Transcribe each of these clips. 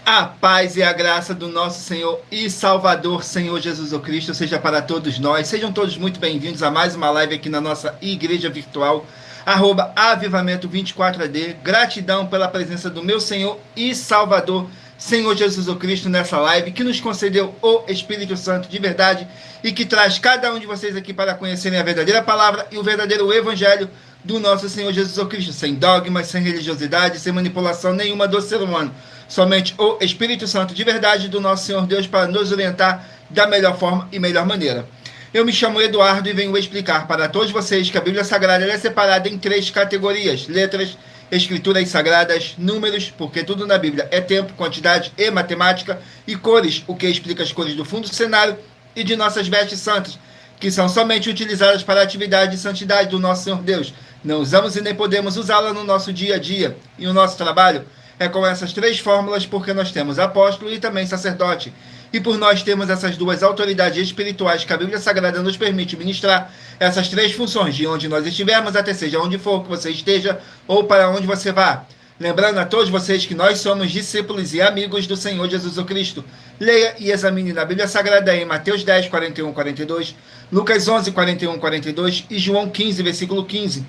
A paz e a graça do nosso Senhor e Salvador, Senhor Jesus Cristo, seja para todos nós. Sejam todos muito bem-vindos a mais uma live aqui na nossa igreja virtual, Avivamento 24AD. Gratidão pela presença do meu Senhor e Salvador, Senhor Jesus Cristo, nessa live, que nos concedeu o Espírito Santo de verdade e que traz cada um de vocês aqui para conhecerem a verdadeira palavra e o verdadeiro evangelho do nosso Senhor Jesus Cristo, sem dogmas, sem religiosidade, sem manipulação nenhuma do ser humano. Somente o Espírito Santo de verdade do nosso Senhor Deus para nos orientar da melhor forma e melhor maneira. Eu me chamo Eduardo e venho explicar para todos vocês que a Bíblia Sagrada é separada em 3 categorias: letras, escrituras sagradas, números, porque tudo na Bíblia é tempo, quantidade e matemática, e cores, o que explica as cores do fundo do cenário e de nossas vestes santas, que são somente utilizadas para a atividade de santidade do nosso Senhor Deus. Não usamos e nem podemos usá-la no nosso dia a dia e no nosso trabalho. É com essas 3 fórmulas porque nós temos apóstolo e também sacerdote. E por nós termos essas 2 autoridades espirituais que a Bíblia Sagrada nos permite ministrar essas 3 funções, de onde nós estivermos, até seja onde for que você esteja ou para onde você vá. Lembrando a todos vocês que nós somos discípulos e amigos do Senhor Jesus Cristo. Leia e examine na Bíblia Sagrada em Mateus 10, 41, 42, Lucas 11, 41, 42 e João 15, versículo 15.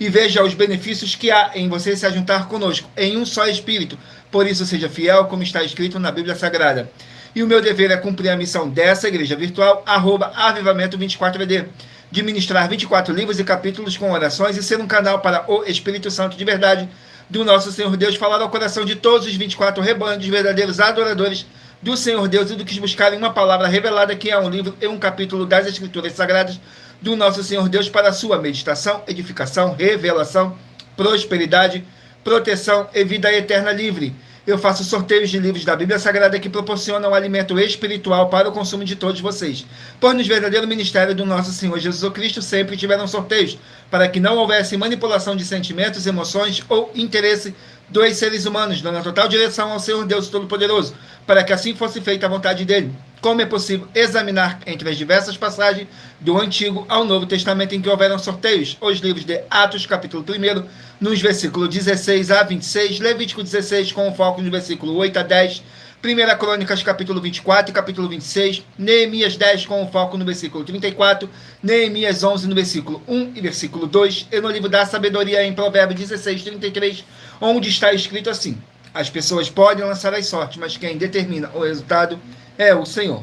E veja os benefícios que há em você se ajuntar conosco, em um só Espírito. Por isso, seja fiel, como está escrito na Bíblia Sagrada. E o meu dever é cumprir a missão dessa igreja virtual, Avivamento 24AD, de ministrar 24 livros e capítulos com orações e ser um canal para o Espírito Santo de verdade do nosso Senhor Deus, falar ao coração de todos os 24 rebanhos dos verdadeiros adoradores do Senhor Deus e do que buscarem uma palavra revelada que é um livro e um capítulo das Escrituras Sagradas do nosso Senhor Deus para sua meditação, edificação, revelação, prosperidade, proteção e vida eterna livre. Eu faço sorteios de livros da Bíblia Sagrada que proporcionam alimento espiritual para o consumo de todos vocês. Pois no verdadeiro ministério do nosso Senhor Jesus Cristo sempre tiveram sorteios, para que não houvesse manipulação de sentimentos, emoções ou interesse dos seres humanos, dando a total direção ao Senhor Deus Todo-Poderoso, para que assim fosse feita a vontade dele. Como é possível examinar entre as diversas passagens do Antigo ao Novo Testamento em que houveram sorteios? Os livros de Atos, capítulo 1, nos versículos 16 a 26, Levítico 16, com foco no versículo 8 a 10, 1 Crônicas, capítulo 24 e capítulo 26, Neemias 10, com foco no versículo 34, Neemias 11, no versículo 1 e versículo 2, e no livro da Sabedoria, em Provérbios 16, 33, onde está escrito assim: as pessoas podem lançar as sortes, mas quem determina o resultado é o Senhor.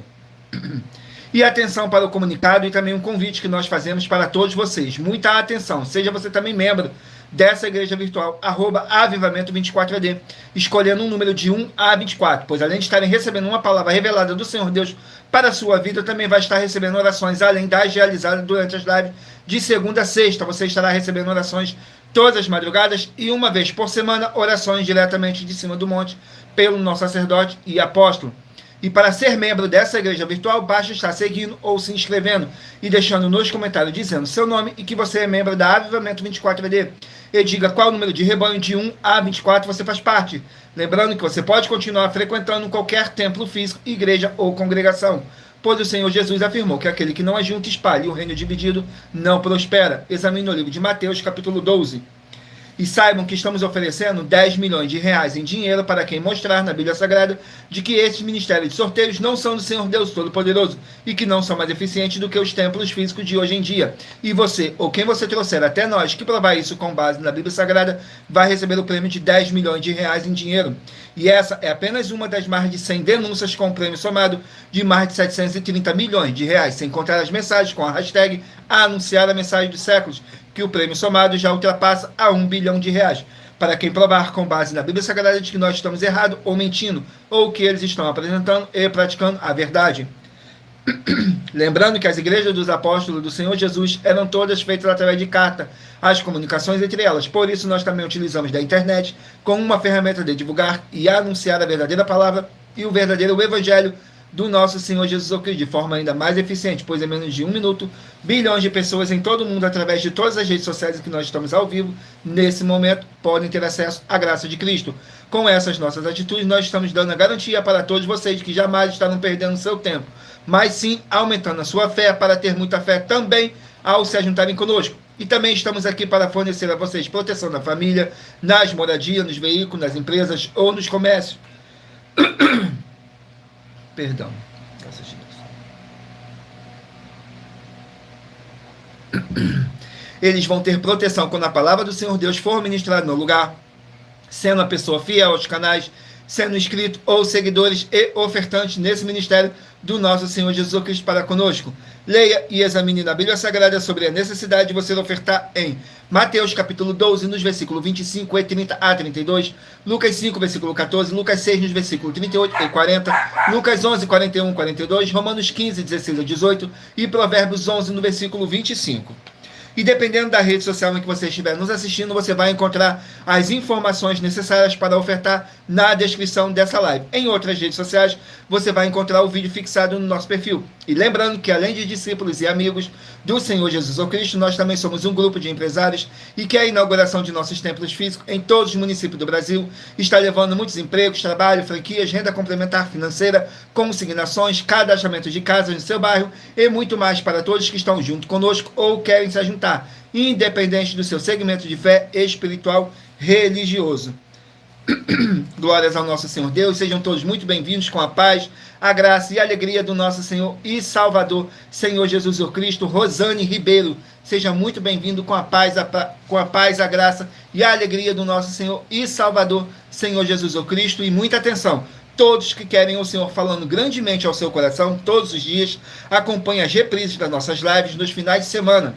E atenção para o comunicado e também um convite que nós fazemos para todos vocês. Muita atenção, seja você também membro dessa igreja virtual, Avivamento 24AD, escolhendo um número de 1 a 24, pois além de estarem recebendo uma palavra revelada do Senhor Deus para a sua vida, também vai estar recebendo orações, além das realizadas durante as lives de segunda a sexta. Você estará recebendo orações todas as madrugadas e uma vez por semana, orações diretamente de cima do monte pelo nosso sacerdote e apóstolo. E para ser membro dessa igreja virtual, basta estar seguindo ou se inscrevendo e deixando nos comentários dizendo seu nome e que você é membro da Avivamento 24AD. E diga qual número de rebanho de 1 a 24 você faz parte. Lembrando que você pode continuar frequentando qualquer templo físico, igreja ou congregação, pois o Senhor Jesus afirmou que aquele que não ajunta espalha e o reino dividido não prospera. Examine o livro de Mateus, capítulo 12. E saibam que estamos oferecendo 10 milhões de reais em dinheiro para quem mostrar na Bíblia Sagrada de que esses ministérios de sorteios não são do Senhor Deus Todo-Poderoso e que não são mais eficientes do que os templos físicos de hoje em dia. E você, ou quem você trouxer até nós, que provar isso com base na Bíblia Sagrada, vai receber o prêmio de 10 milhões de reais em dinheiro. E essa é apenas uma das mais de 100 denúncias com o prêmio somado de mais de 730 milhões de reais, sem contar as mensagens com a hashtag Anunciar a Mensagem dos Séculos, que o prêmio somado já ultrapassa a 1 bilhão de reais, para quem provar com base na Bíblia Sagrada de que nós estamos errados ou mentindo, ou que eles estão apresentando e praticando a verdade. Lembrando que as igrejas dos apóstolos do Senhor Jesus eram todas feitas através de carta, as comunicações entre elas. Por isso nós também utilizamos da internet como uma ferramenta de divulgar e anunciar a verdadeira palavra e o verdadeiro evangelho do nosso Senhor Jesus Cristo, de forma ainda mais eficiente, pois em menos de 1 minuto, bilhões de pessoas em todo o mundo, através de todas as redes sociais em que nós estamos ao vivo, nesse momento, podem ter acesso à graça de Cristo. Com essas nossas atitudes, nós estamos dando a garantia para todos vocês que jamais estarão perdendo seu tempo, mas sim aumentando a sua fé para ter muita fé também ao se juntarem conosco. E também estamos aqui para fornecer a vocês proteção na família, nas moradias, nos veículos, nas empresas ou nos comércios. Perdão. Graças a Deus. Eles vão ter proteção quando a palavra do Senhor Deus for ministrada no lugar, sendo a pessoa fiel aos canais, sendo inscrito ou seguidores e ofertantes nesse ministério do nosso Senhor Jesus Cristo para conosco. Leia e examine na Bíblia Sagrada sobre a necessidade de você ofertar em Mateus capítulo 12, nos versículos 25 e 30 a 32, Lucas 5, versículo 14, Lucas 6, nos versículos 38 e 40, Lucas 11, 41 e 42, Romanos 15, 16 a 18 e Provérbios 11, no versículo 25. E dependendo da rede social em que você estiver nos assistindo, você vai encontrar as informações necessárias para ofertar na descrição dessa live. Em outras redes sociais, você vai encontrar o vídeo fixado no nosso perfil. E lembrando que, além de discípulos e amigos do Senhor Jesus Cristo, nós também somos um grupo de empresários e que a inauguração de nossos templos físicos em todos os municípios do Brasil está levando muitos empregos, trabalho, franquias, renda complementar financeira, consignações, cadastramento de casas no seu bairro e muito mais para todos que estão junto conosco ou querem se juntar, independente do seu segmento de fé espiritual religioso. Glórias ao nosso Senhor Deus, sejam todos muito bem-vindos com a paz, a graça e a alegria do nosso Senhor e Salvador, Senhor Jesus Cristo. Rosane Ribeiro, seja muito bem-vindo com a paz, a graça e a alegria do nosso Senhor e Salvador, Senhor Jesus Cristo. E muita atenção, todos que querem o Senhor falando grandemente ao seu coração todos os dias, acompanhem as reprises das nossas lives nos finais de semana,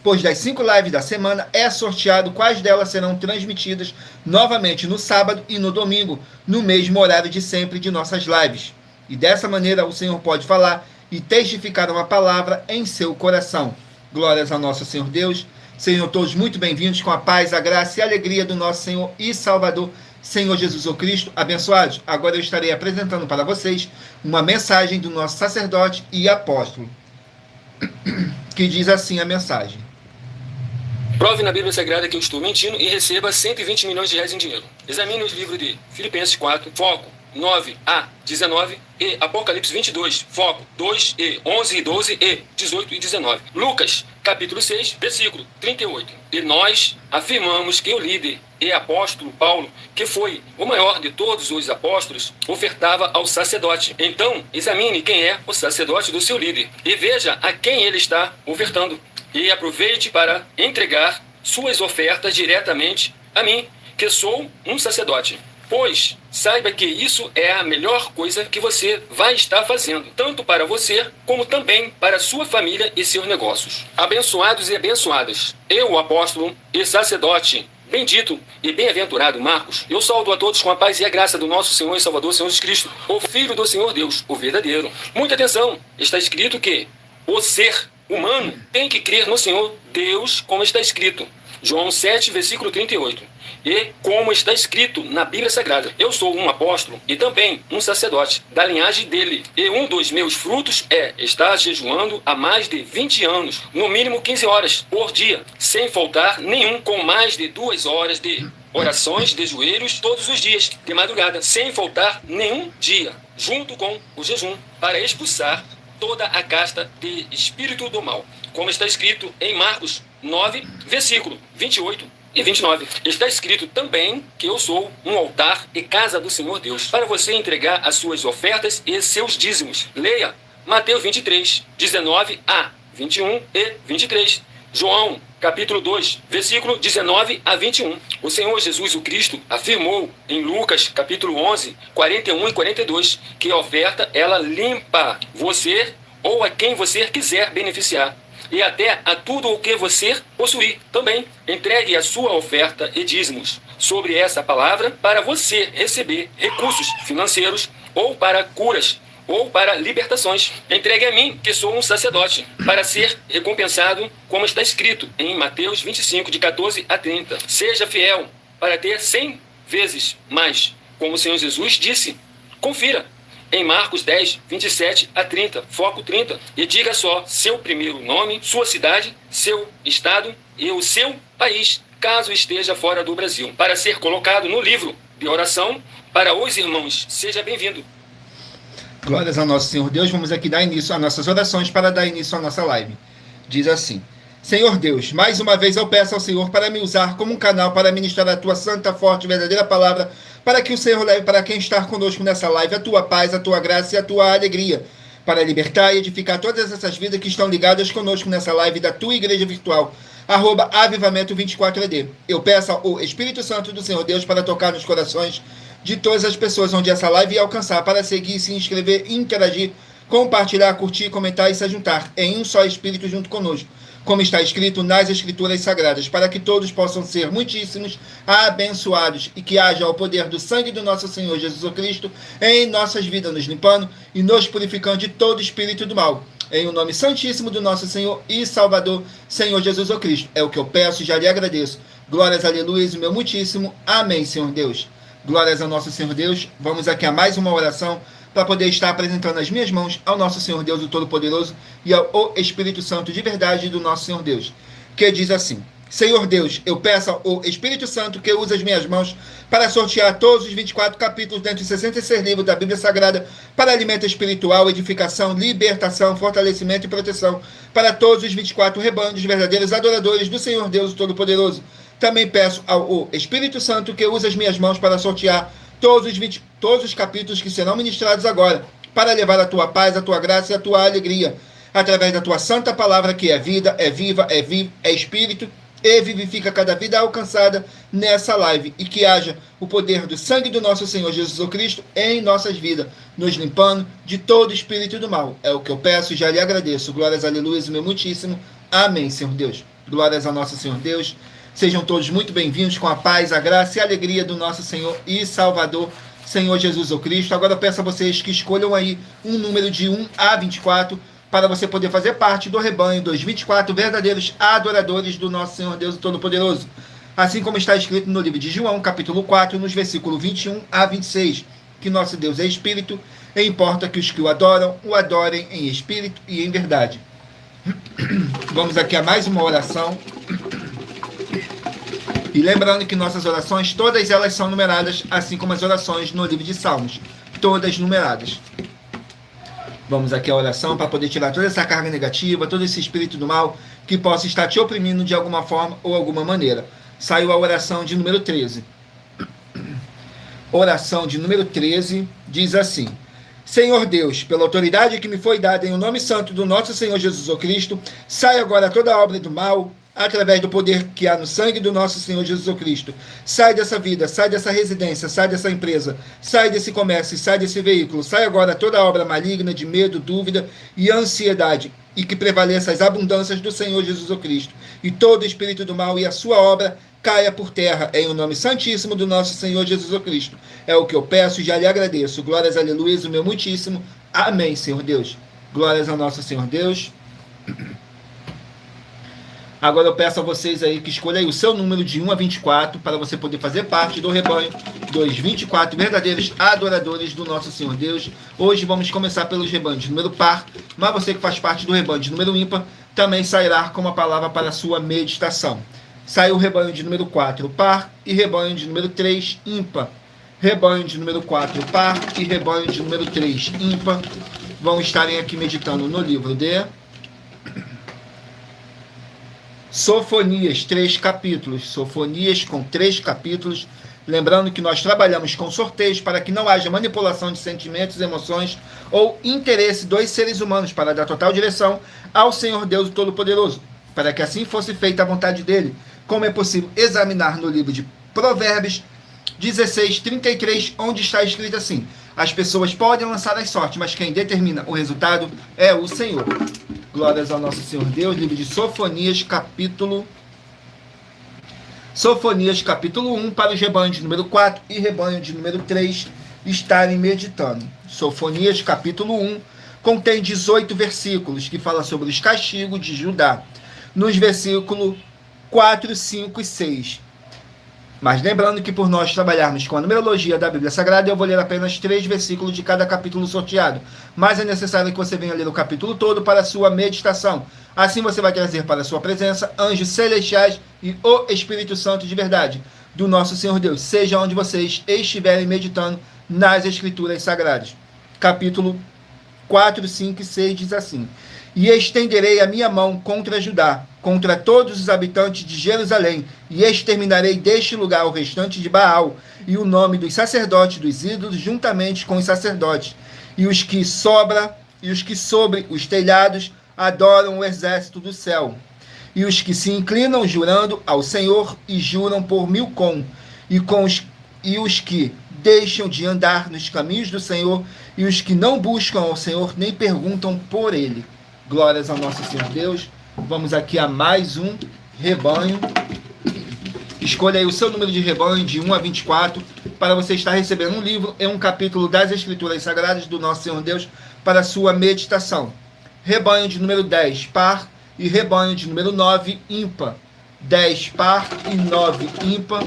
pois das 5 lives da semana é sorteado quais delas serão transmitidas novamente no sábado e no domingo, no mesmo horário de sempre de nossas lives. E dessa maneira o Senhor pode falar e testificar uma palavra em seu coração. Glórias ao nosso Senhor Deus. Sejam todos muito bem-vindos com a paz, a graça e a alegria do nosso Senhor e Salvador, Senhor Jesus Cristo. Abençoados. Agora eu estarei apresentando para vocês uma mensagem do nosso sacerdote e apóstolo, que diz assim a mensagem. Prove na Bíblia Sagrada que eu estou mentindo e receba 120 milhões de reais em dinheiro. Examine os livros de Filipenses 4, foco 9 a 19 e Apocalipse 22, foco 2 e 11 e 12 e 18 e 19. Lucas, capítulo 6, versículo 38. E nós afirmamos que o líder e apóstolo Paulo, que foi o maior de todos os apóstolos, ofertava ao sacerdote. Então, examine quem é o sacerdote do seu líder e veja a quem ele está ofertando. E aproveite para entregar suas ofertas diretamente a mim, que sou um sacerdote. Pois saiba que isso é a melhor coisa que você vai estar fazendo, tanto para você, como também para sua família e seus negócios. Abençoados e abençoadas, eu, o apóstolo e sacerdote, bendito e bem-aventurado Marcos, eu saúdo a todos com a paz e a graça do nosso Senhor e Salvador, Senhor Jesus Cristo, o Filho do Senhor Deus, o verdadeiro. Muita atenção, está escrito que o ser humano tem que crer no Senhor Deus, como está escrito. João 7, versículo 38. E como está escrito na Bíblia Sagrada, eu sou um apóstolo e também um sacerdote da linhagem dele. E um dos meus frutos é estar jejuando há mais de 20 anos, no mínimo 15 horas por dia, sem faltar nenhum, com mais de 2 horas de orações de joelhos todos os dias, de madrugada, sem faltar nenhum dia, junto com o jejum, para expulsar toda a casta de espírito do mal, como está escrito em Marcos 9, versículo 28 e 29. Está escrito também que eu sou um altar e casa do Senhor Deus, para você entregar as suas ofertas e seus dízimos. Leia Mateus 23, 19 a 21 e 23. João, capítulo 2, versículo 19 a 21. O Senhor Jesus o Cristo afirmou em Lucas, capítulo 11, 41 e 42, que a oferta, ela limpa você ou a quem você quiser beneficiar, e até a tudo o que você possuir também. Entregue a sua oferta e dízimos sobre essa palavra para você receber recursos financeiros ou para curas ou para libertações. Entregue a mim, que sou um sacerdote, para ser recompensado, como está escrito em Mateus 25, de 14 a 30. Seja fiel para ter 100 vezes mais, como o Senhor Jesus disse. Confira em Marcos 10, 27 a 30, foco 30, e diga só seu primeiro nome, sua cidade, seu estado e o seu país, caso esteja fora do Brasil, para ser colocado no livro de oração para os irmãos. Seja bem-vindo. Glórias ao nosso Senhor Deus. Vamos aqui dar início às nossas orações para dar início à nossa live. Diz assim: Senhor Deus, mais uma vez eu peço ao Senhor para me usar como um canal para ministrar a tua santa, forte e verdadeira palavra, para que o Senhor leve para quem está conosco nessa live a tua paz, a tua graça e a tua alegria, para libertar e edificar todas essas vidas que estão ligadas conosco nessa live da tua igreja virtual, @avivamento24ed. Eu peço ao Espírito Santo do Senhor Deus para tocar nos corações de todas as pessoas onde essa live ia alcançar, para seguir, se inscrever, interagir, compartilhar, curtir, comentar e se juntar em um só Espírito junto conosco, como está escrito nas Escrituras Sagradas, para que todos possam ser muitíssimos abençoados e que haja o poder do sangue do nosso Senhor Jesus Cristo em nossas vidas, nos limpando e nos purificando de todo espírito do mal. Em o nome santíssimo do nosso Senhor e Salvador, Senhor Jesus Cristo. É o que eu peço e já lhe agradeço. Glórias, aleluia, o meu muitíssimo. Amém, Senhor Deus. Glórias ao nosso Senhor Deus. Vamos aqui a mais uma oração para poder estar apresentando as minhas mãos ao nosso Senhor Deus, o Todo-Poderoso, e ao Espírito Santo de verdade do nosso Senhor Deus, que diz assim: Senhor Deus, eu peço ao Espírito Santo que use as minhas mãos para sortear todos os 24 capítulos dentro de 66 livros da Bíblia Sagrada para alimento espiritual, edificação, libertação, fortalecimento e proteção para todos os 24 rebanhos verdadeiros adoradores do Senhor Deus, o Todo-Poderoso. Também peço ao Espírito Santo que use as minhas mãos para sortear todos os capítulos que serão ministrados agora, para levar a tua paz, a tua graça e a tua alegria, através da tua santa palavra, que é vida, é viva, é vivo, é espírito, e vivifica cada vida alcançada nessa live, e que haja o poder do sangue do nosso Senhor Jesus Cristo em nossas vidas, nos limpando de todo espírito do mal. É o que eu peço e já lhe agradeço. Glórias, aleluia, meu muitíssimo. Amém, Senhor Deus. Glórias ao nosso Senhor Deus. Sejam todos muito bem-vindos com a paz, a graça e a alegria do nosso Senhor e Salvador, Senhor Jesus Cristo. Agora eu peço a vocês que escolham aí um número de 1 a 24 para você poder fazer parte do rebanho dos 24 verdadeiros adoradores do nosso Senhor Deus Todo-Poderoso. Assim como está escrito no livro de João, capítulo 4, nos versículos 21 a 26, que nosso Deus é Espírito, e importa que os que o adorem em Espírito e em verdade. Vamos aqui a mais uma oração. E lembrando que nossas orações, todas elas são numeradas, assim como as orações no livro de Salmos, todas numeradas. Vamos aqui a oração para poder tirar toda essa carga negativa, todo esse espírito do mal que possa estar te oprimindo de alguma forma ou alguma maneira. Saiu a oração de número 13. Oração de número 13 diz assim: Senhor Deus, pela autoridade que me foi dada em o nome santo do nosso Senhor Jesus Cristo, sai agora toda a obra do mal, através do poder que há no sangue do nosso Senhor Jesus Cristo. Sai dessa vida, sai dessa residência, sai dessa empresa, sai desse comércio, sai desse veículo. Sai agora toda a obra maligna de medo, dúvida e ansiedade, e que prevaleça as abundâncias do Senhor Jesus Cristo. E todo espírito do mal e a sua obra caia por terra, em o nome santíssimo do nosso Senhor Jesus Cristo. É o que eu peço e já lhe agradeço. Glórias, aleluia, o meu muitíssimo. Amém, Senhor Deus. Glórias ao nosso Senhor Deus. Agora eu peço a vocês aí que escolham aí o seu número de 1 a 24 para você poder fazer parte do rebanho dos 24 verdadeiros adoradores do nosso Senhor Deus. Hoje vamos começar pelos rebanhos de número par, mas você que faz parte do rebanho de número ímpar também sairá com uma palavra para a sua meditação. Saiu o rebanho de número 4 par e rebanho de número 3 ímpar. Rebanho de número 4 par e rebanho de número 3 ímpar. Vão estarem aqui meditando no livro de Sofonias, 3 capítulos. Sofonias com 3 capítulos. Lembrando que nós trabalhamos com sorteios para que não haja manipulação de sentimentos, emoções ou interesse dos seres humanos, para dar total direção ao Senhor Deus Todo-Poderoso, para que assim fosse feita a vontade dele, como é possível examinar no livro de Provérbios 16:33, onde está escrito assim: as pessoas podem lançar as sortes, mas quem determina o resultado é o Senhor. Glórias ao nosso Senhor Deus. Livro de Sofonias, capítulo 1, para os rebanhos de número 4 e rebanho de número 3 estarem meditando. Sofonias, capítulo 1, contém 18 versículos que fala sobre os castigos de Judá, nos versículos 4, 5 e 6. Mas lembrando que por nós trabalharmos com a numerologia da Bíblia Sagrada, eu vou ler apenas 3 versículos de cada capítulo sorteado. Mas é necessário que você venha ler o capítulo todo para a sua meditação. Assim você vai trazer para a sua presença anjos celestiais e o Espírito Santo de verdade do nosso Senhor Deus, seja onde vocês estiverem meditando nas Escrituras Sagradas. Capítulo 4, 5 e 6 diz assim: E estenderei a minha mão contra Judá, contra todos os habitantes de Jerusalém, e exterminarei deste lugar o restante de Baal, e o nome dos sacerdotes dos ídolos, juntamente com os sacerdotes, e os que sobre os telhados adoram o exército do céu, e os que se inclinam jurando ao Senhor e juram por Milcom, e os que deixam de andar nos caminhos do Senhor, e os que não buscam ao Senhor nem perguntam por ele. Glórias ao nosso Senhor Deus. Vamos aqui a mais um rebanho. Escolha aí o seu número de rebanho de 1 a 24 para você estar recebendo um livro e um capítulo das Escrituras Sagradas do nosso Senhor Deus para a sua meditação. Rebanho de número 10, par, e rebanho de número 9, ímpar. 10 par e 9 ímpar.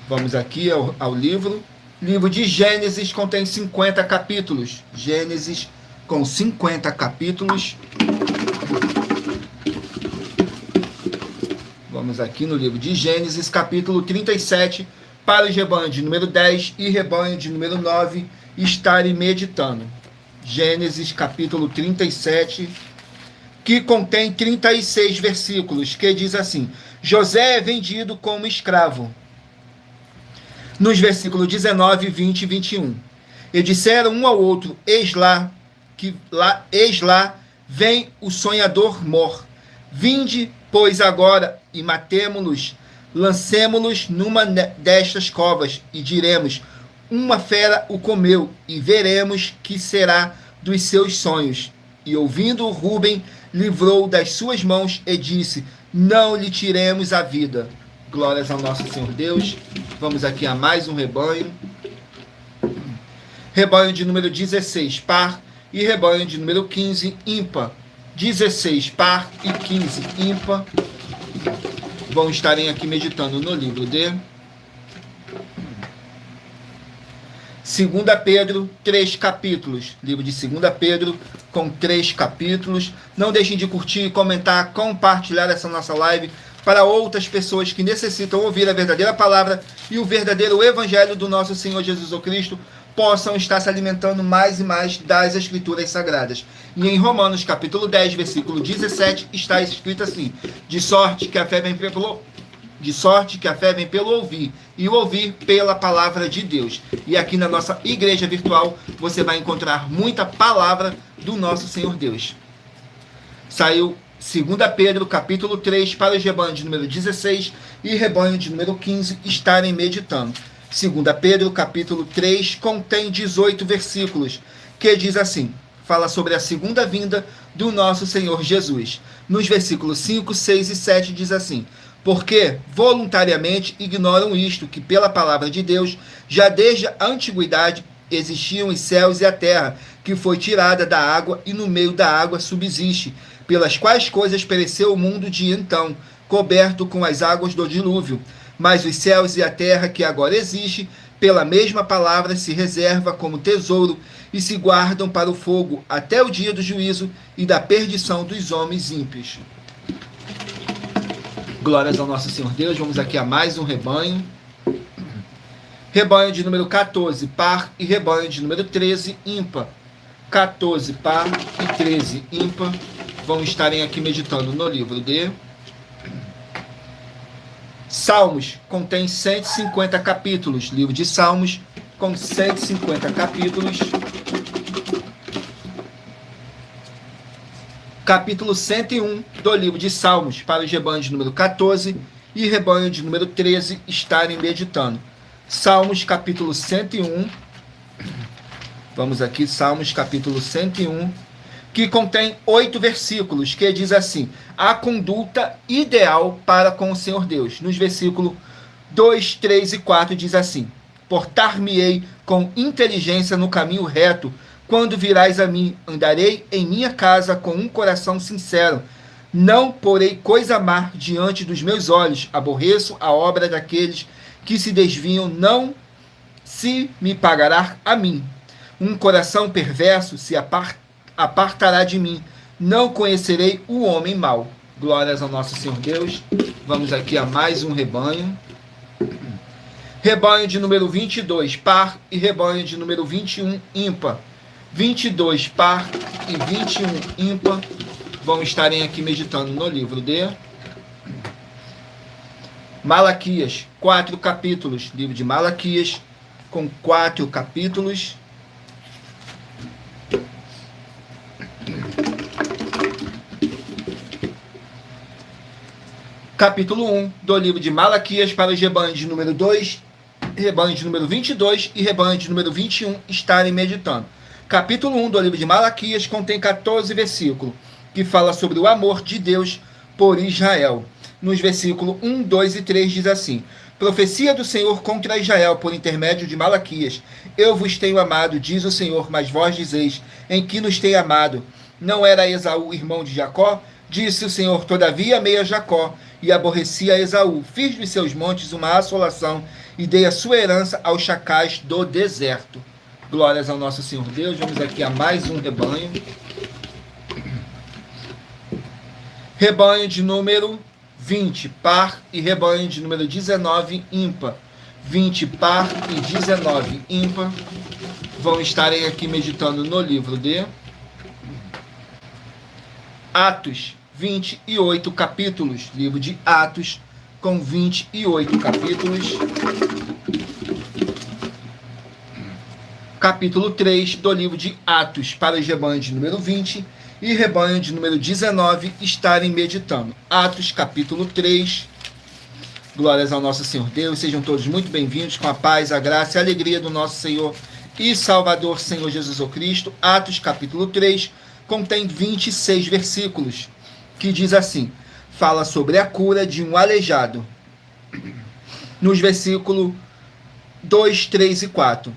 Vamos aqui ao livro. Livro de Gênesis contém 50 capítulos. Gênesis com 50 capítulos. Vamos aqui no livro de Gênesis, capítulo 37, para os rebanhos de número 10 e rebanho de número 9 estarem meditando. Gênesis, capítulo 37, que contém 36 versículos, que diz assim: José é vendido como escravo. Nos versículos 19, 20 e 21. E disseram um ao outro: eis lá, vem o sonhador mor. Vinde, pois, agora, e matemo-los, lancemo-los numa destas covas, e diremos: uma fera o comeu, e veremos que será dos seus sonhos. E ouvindo Rúben, livrou das suas mãos, e disse: não lhe tiremos a vida. Glórias ao nosso Senhor Deus. Vamos aqui a mais um rebanho. Rebanho de número 16, par, e rebanho de número 15, ímpar. 16, par, e 15, ímpar. Vão estarem aqui meditando no livro de 2 Pedro, 3 capítulos. Livro de 2 Pedro, com 3 capítulos. Não deixem de curtir, comentar, compartilhar essa nossa live para outras pessoas que necessitam ouvir a verdadeira palavra e o verdadeiro evangelho do nosso Senhor Jesus Cristo possam estar se alimentando mais e mais das Escrituras Sagradas. E em Romanos capítulo 10, versículo 17, está escrito assim: de sorte que a fé vem pelo ouvir, e o ouvir pela palavra de Deus. E aqui na nossa igreja virtual você vai encontrar muita palavra do nosso Senhor Deus. Saiu 2 Pedro, capítulo 3, para os rebanhos de número 16 e rebanho de número 15 estarem meditando. 2 Pedro, capítulo 3, contém 18 versículos, que diz assim, fala sobre a segunda vinda do nosso Senhor Jesus. Nos versículos 5, 6 e 7 diz assim: porque voluntariamente ignoram isto, que pela palavra de Deus, já desde a antiguidade, existiam os céus e a terra, que foi tirada da água e no meio da água subsiste, pelas quais coisas pereceu o mundo de então, coberto com as águas do dilúvio. Mas os céus e a terra que agora existe, pela mesma palavra se reserva como tesouro e se guardam para o fogo até o dia do juízo e da perdição dos homens ímpios. Glórias ao nosso Senhor Deus. Vamos aqui a mais um rebanho. Rebanho de número 14, par, e rebanho de número 13, ímpar. 14, par, e 13, ímpar. Vão estarem aqui meditando no livro de Salmos, contém 150 capítulos. Livro de Salmos, com 150 capítulos. Capítulo 101 do livro de Salmos, para os rebanhos de número 14 e rebanho de número 13 estarem meditando. Salmos, capítulo 101. Vamos aqui, Salmos, capítulo 101, que contém 8 versículos, que diz assim: a conduta ideal para com o Senhor Deus. Nos versículos 2, 3 e 4 diz assim: portar-me-ei com inteligência no caminho reto, quando virás a mim, andarei em minha casa com um coração sincero. Não porei coisa má diante dos meus olhos, aborreço a obra daqueles que se desviam, não se me pagará a mim. Um coração perverso se apartará de mim, não conhecerei o homem mau. Glórias ao nosso Senhor Deus. Vamos aqui a mais um rebanho. Rebanho de número 22, par, e rebanho de número 21, ímpar. 22 par e 21 ímpar vão estarem aqui meditando no livro de Malaquias, 4 capítulos, livro de Malaquias, com 4 capítulos. Capítulo 1 do livro de Malaquias para os rebanhos de número 2, rebanho de número 22 e rebanho de número 21 estarem meditando. Capítulo 1 do livro de Malaquias contém 14 versículos, que fala sobre o amor de Deus por Israel. Nos versículos 1, 2 e 3 diz assim: Profecia do Senhor contra Israel por intermédio de Malaquias. Eu vos tenho amado, diz o Senhor, mas vós dizeis, em que nos tem amado? Não era Esaú irmão de Jacó? Disse o Senhor, todavia amei a Jacó e aborreci a Esaú. Fiz dos seus montes uma assolação e dei a sua herança aos chacais do deserto. Glórias ao nosso Senhor Deus. Vamos aqui a mais um rebanho. Rebanho de número 20, par, e rebanho de número 19, ímpar. 20 par e 19 ímpar vão estarem aqui meditando no livro de Atos, 28 capítulos. Livro de Atos, com 28 capítulos. Capítulo 3 do livro de Atos para os rebanhos de número 20 e rebanho de número 19 estarem meditando. Atos, capítulo 3. Glórias ao nosso Senhor Deus. Sejam todos muito bem-vindos com a paz, a graça e a alegria do nosso Senhor e Salvador, Senhor Jesus Cristo. Atos, capítulo 3, contém 26 versículos, que diz assim, fala sobre a cura de um aleijado. Nos versículos 2, 3 e 4.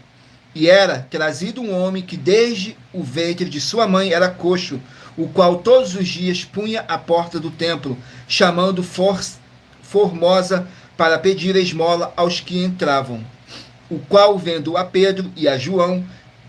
E era trazido um homem que desde o ventre de sua mãe era coxo, o qual todos os dias punha à porta do templo, chamando Formosa para pedir esmola aos que entravam. O qual, vendo a Pedro e a João,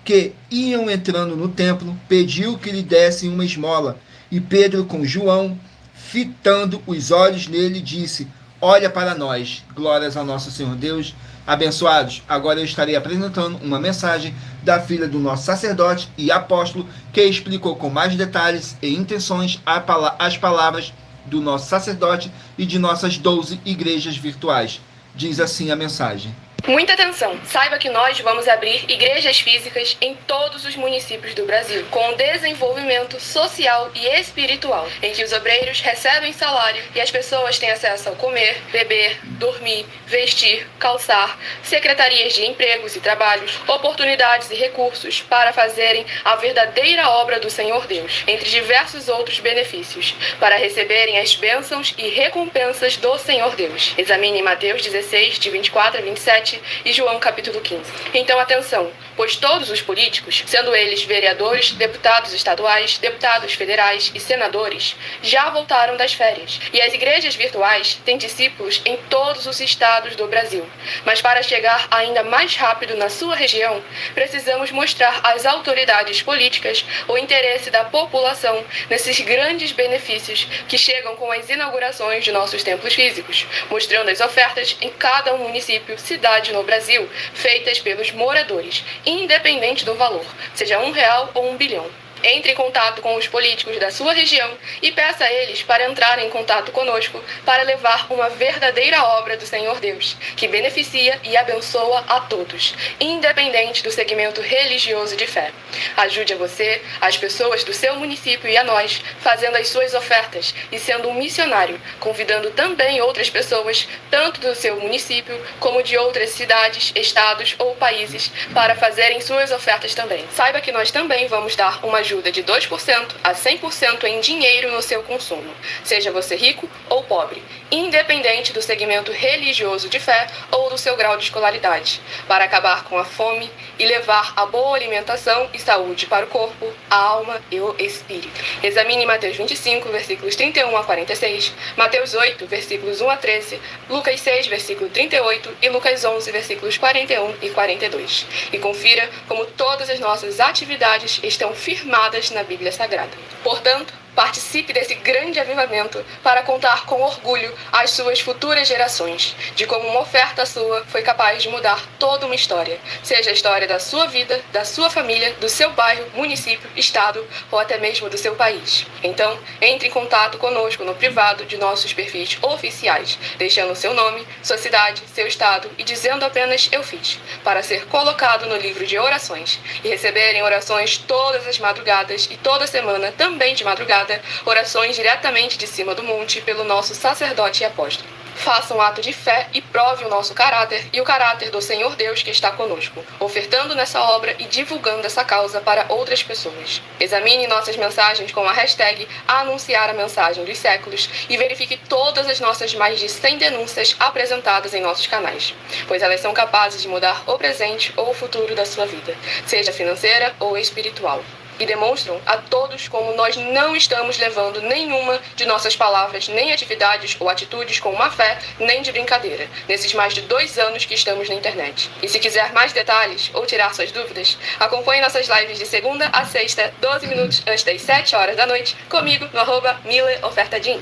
que iam entrando no templo, pediu que lhe dessem uma esmola. E Pedro, com João, fitando os olhos nele, disse, olha para nós. Glórias ao nosso Senhor Deus. Abençoados, agora eu estarei apresentando uma mensagem da filha do nosso sacerdote e apóstolo, que explicou com mais detalhes e intenções as palavras do nosso sacerdote e de nossas 12 igrejas virtuais. Diz assim a mensagem. Muita atenção! Saiba que nós vamos abrir igrejas físicas em todos os municípios do Brasil, com desenvolvimento social e espiritual, em que os obreiros recebem salário e as pessoas têm acesso ao comer, beber, dormir, vestir, calçar, secretarias de empregos e trabalhos, oportunidades e recursos para fazerem a verdadeira obra do Senhor Deus, entre diversos outros benefícios, para receberem as bênçãos e recompensas do Senhor Deus. Examine Mateus 16, de 24 a 27, e João capítulo 15. Então atenção, pois todos os políticos, sendo eles vereadores, deputados estaduais, deputados federais e senadores, já voltaram das férias. E as igrejas virtuais têm discípulos em todos os estados do Brasil. Mas para chegar ainda mais rápido na sua região, precisamos mostrar às autoridades políticas o interesse da população nesses grandes benefícios que chegam com as inaugurações de nossos templos físicos, mostrando as ofertas em cada município, cidade no Brasil, feitas pelos moradores, independente do valor, seja R$1 ou 1 bilhão. Entre em contato com os políticos da sua região e peça a eles para entrarem em contato conosco para levar uma verdadeira obra do Senhor Deus, que beneficia e abençoa a todos, independente do segmento religioso de fé. Ajude a você, as pessoas do seu município e a nós, fazendo as suas ofertas e sendo um missionário, convidando também outras pessoas, tanto do seu município como de outras cidades, estados ou países, para fazerem suas ofertas também. Saiba que nós também vamos dar uma ajuda de 2% a 100% em dinheiro no seu consumo, seja você rico ou pobre, independente do segmento religioso de fé ou do seu grau de escolaridade, para acabar com a fome e levar a boa alimentação e saúde para o corpo, a alma e o espírito. Examine Mateus 25, versículos 31 a 46, Mateus 8, versículos 1 a 13, Lucas 6, versículo 38 e Lucas 11, versículos 41 e 42. E confira como todas as nossas atividades estão firmadas na Bíblia Sagrada. Portanto, Participe desse grande avivamento para contar com orgulho às suas futuras gerações de como uma oferta sua foi capaz de mudar toda uma história, seja a história da sua vida, da sua família, do seu bairro, município, estado ou até mesmo do seu país. Então, entre em contato conosco no privado de nossos perfis oficiais, deixando seu nome, sua cidade, seu estado e dizendo apenas "eu fiz", para ser colocado no livro de orações e receberem orações todas as madrugadas e toda semana, também de madrugada, orações diretamente de cima do monte pelo nosso sacerdote e apóstolo. Faça um ato de fé e prove o nosso caráter e o caráter do Senhor Deus que está conosco, ofertando nessa obra e divulgando essa causa para outras pessoas. Examine nossas mensagens com a hashtag Anunciar a Mensagem dos Séculos e verifique todas as nossas mais de 100 denúncias apresentadas em nossos canais, pois elas são capazes de mudar o presente ou o futuro da sua vida, seja financeira ou espiritual. E demonstram a todos como nós não estamos levando nenhuma de nossas palavras, nem atividades ou atitudes com má fé, nem de brincadeira, nesses mais de 2 anos que estamos na internet. E se quiser mais detalhes ou tirar suas dúvidas, acompanhe nossas lives de segunda a sexta, 12 minutos antes das 7 horas da noite, comigo no @MileOfertaDin.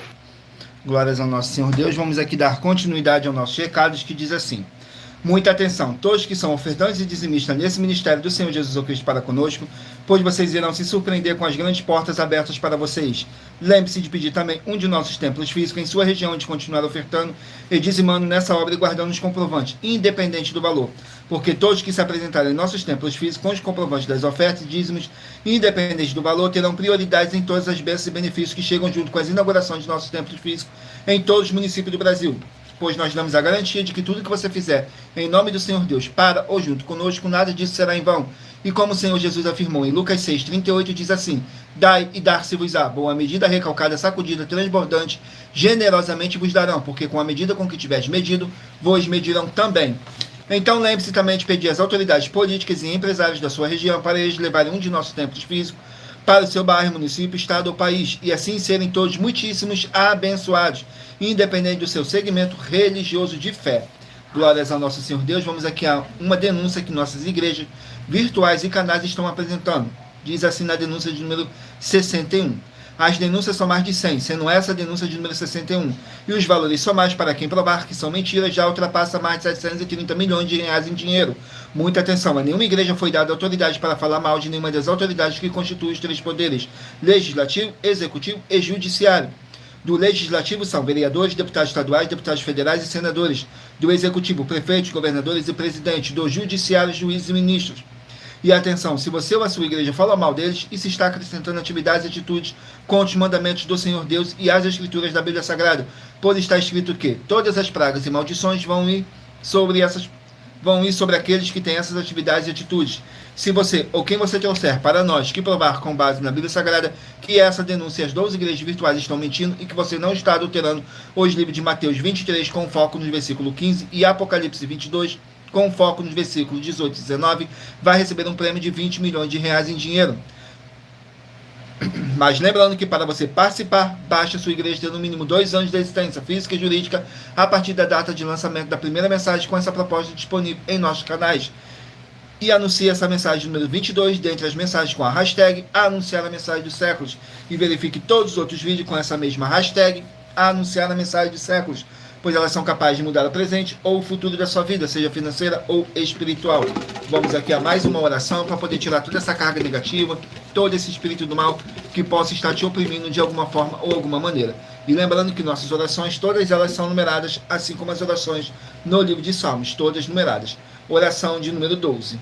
Glórias ao nosso Senhor Deus. Vamos aqui dar continuidade aos nossos recados, que diz assim: muita atenção, todos que são ofertantes e dizimistas nesse ministério do Senhor Jesus Cristo para conosco, pois vocês irão se surpreender com as grandes portas abertas para vocês. Lembre-se de pedir também um de nossos templos físicos em sua região, de continuar ofertando e dizimando nessa obra e guardando os comprovantes, independente do valor. Porque todos que se apresentarem em nossos templos físicos com os comprovantes das ofertas e dízimos, independente do valor, terão prioridades em todas as bênçãos e benefícios que chegam junto com as inaugurações de nossos templos físicos em todos os municípios do Brasil. Pois nós damos a garantia de que tudo que você fizer em nome do Senhor Deus para ou junto conosco, nada disso será em vão. E como o Senhor Jesus afirmou em Lucas 6,38, diz assim: dai e dar-se-vos-á, boa medida, recalcada, sacudida, transbordante, generosamente vos darão, porque com a medida com que tiveres medido, vos medirão também. Então lembre-se também de pedir às autoridades políticas e empresários da sua região para eles levarem um de nossos templos físicos para o seu bairro, município, estado ou país, e assim serem todos muitíssimos abençoados, independente do seu segmento religioso de fé. Glórias ao nosso Senhor Deus. Vamos aqui a uma denúncia que nossas igrejas virtuais e canais estão apresentando. Diz assim na denúncia de número 61. As denúncias são mais de 100, sendo essa a denúncia de número 61. E os valores somados para quem provar que são mentiras já ultrapassa mais de 730 milhões de reais em dinheiro. Muita atenção, a nenhuma igreja foi dada autoridade para falar mal de nenhuma das autoridades que constituem os 3 poderes: legislativo, executivo e judiciário. Do legislativo são vereadores, deputados estaduais, deputados federais e senadores. Do executivo, prefeitos, governadores e presidentes. Do judiciário, juízes e ministros. E atenção, se você ou a sua igreja fala mal deles e se está acrescentando atividades e atitudes contra os mandamentos do Senhor Deus e as escrituras da Bíblia Sagrada, pois está escrito que todas as pragas e maldições vão ir sobre aqueles que têm essas atividades e atitudes. Se você ou quem você trouxer para nós que provar com base na Bíblia Sagrada que essa denúncia e as 12 igrejas virtuais estão mentindo e que você não está adulterando os livros de Mateus 23 com foco no versículo 15 e Apocalipse 22 com foco nos versículos 18 e 19, vai receber um prêmio de 20 milhões de reais em dinheiro. Mas lembrando que para você participar, basta sua igreja ter no mínimo 2 anos de existência física e jurídica a partir da data de lançamento da primeira mensagem com essa proposta disponível em nossos canais. E anuncie essa mensagem número 22 dentre as mensagens com a hashtag Anunciar a Mensagem dos Séculos. E verifique todos os outros vídeos com essa mesma hashtag Anunciar a Mensagem dos Séculos, pois elas são capazes de mudar o presente ou o futuro da sua vida, seja financeira ou espiritual. Vamos aqui a mais uma oração para poder tirar toda essa carga negativa, todo esse espírito do mal que possa estar te oprimindo de alguma forma ou alguma maneira. E lembrando que nossas orações, todas elas são numeradas, assim como as orações no livro de Salmos, todas numeradas. Oração de número 12.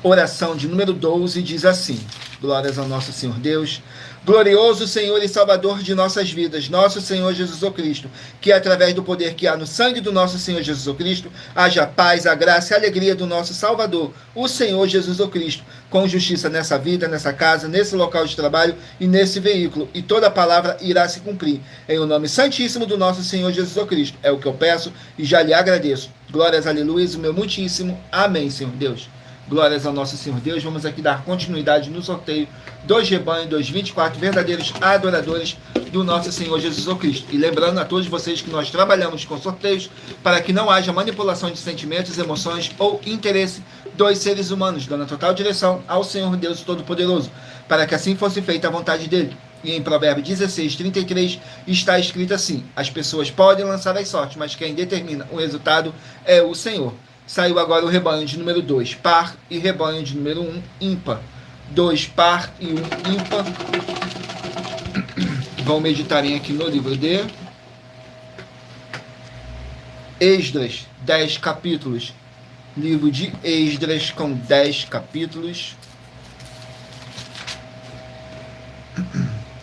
Oração de número 12 diz assim: glórias ao nosso Senhor Deus. Glorioso Senhor e Salvador de nossas vidas, nosso Senhor Jesus Cristo, que através do poder que há no sangue do nosso Senhor Jesus Cristo, haja a paz, a graça e a alegria do nosso Salvador, o Senhor Jesus Cristo, com justiça nessa vida, nessa casa, nesse local de trabalho e nesse veículo, e toda palavra irá se cumprir. Em o nome santíssimo do nosso Senhor Jesus Cristo, é o que eu peço e já lhe agradeço. Glórias, aleluia, o meu muitíssimo. Amém, Senhor Deus. Glórias ao nosso Senhor Deus. Vamos aqui dar continuidade no sorteio dos rebanhos dos 24 verdadeiros adoradores do nosso Senhor Jesus Cristo. E lembrando a todos vocês que nós trabalhamos com sorteios para que não haja manipulação de sentimentos, emoções ou interesse dos seres humanos, dando a total direção ao Senhor Deus Todo-Poderoso, para que assim fosse feita a vontade dele. E em Provérbios 16:33 está escrito assim: as pessoas podem lançar as sortes, mas quem determina o resultado é o Senhor. Saiu agora o rebanho de número 2, par, e rebanho de número 1, ímpar. 2 par e 1 ímpar. Vão meditarem aqui no livro de Esdras, 10 capítulos. Livro de Esdras com 10 capítulos.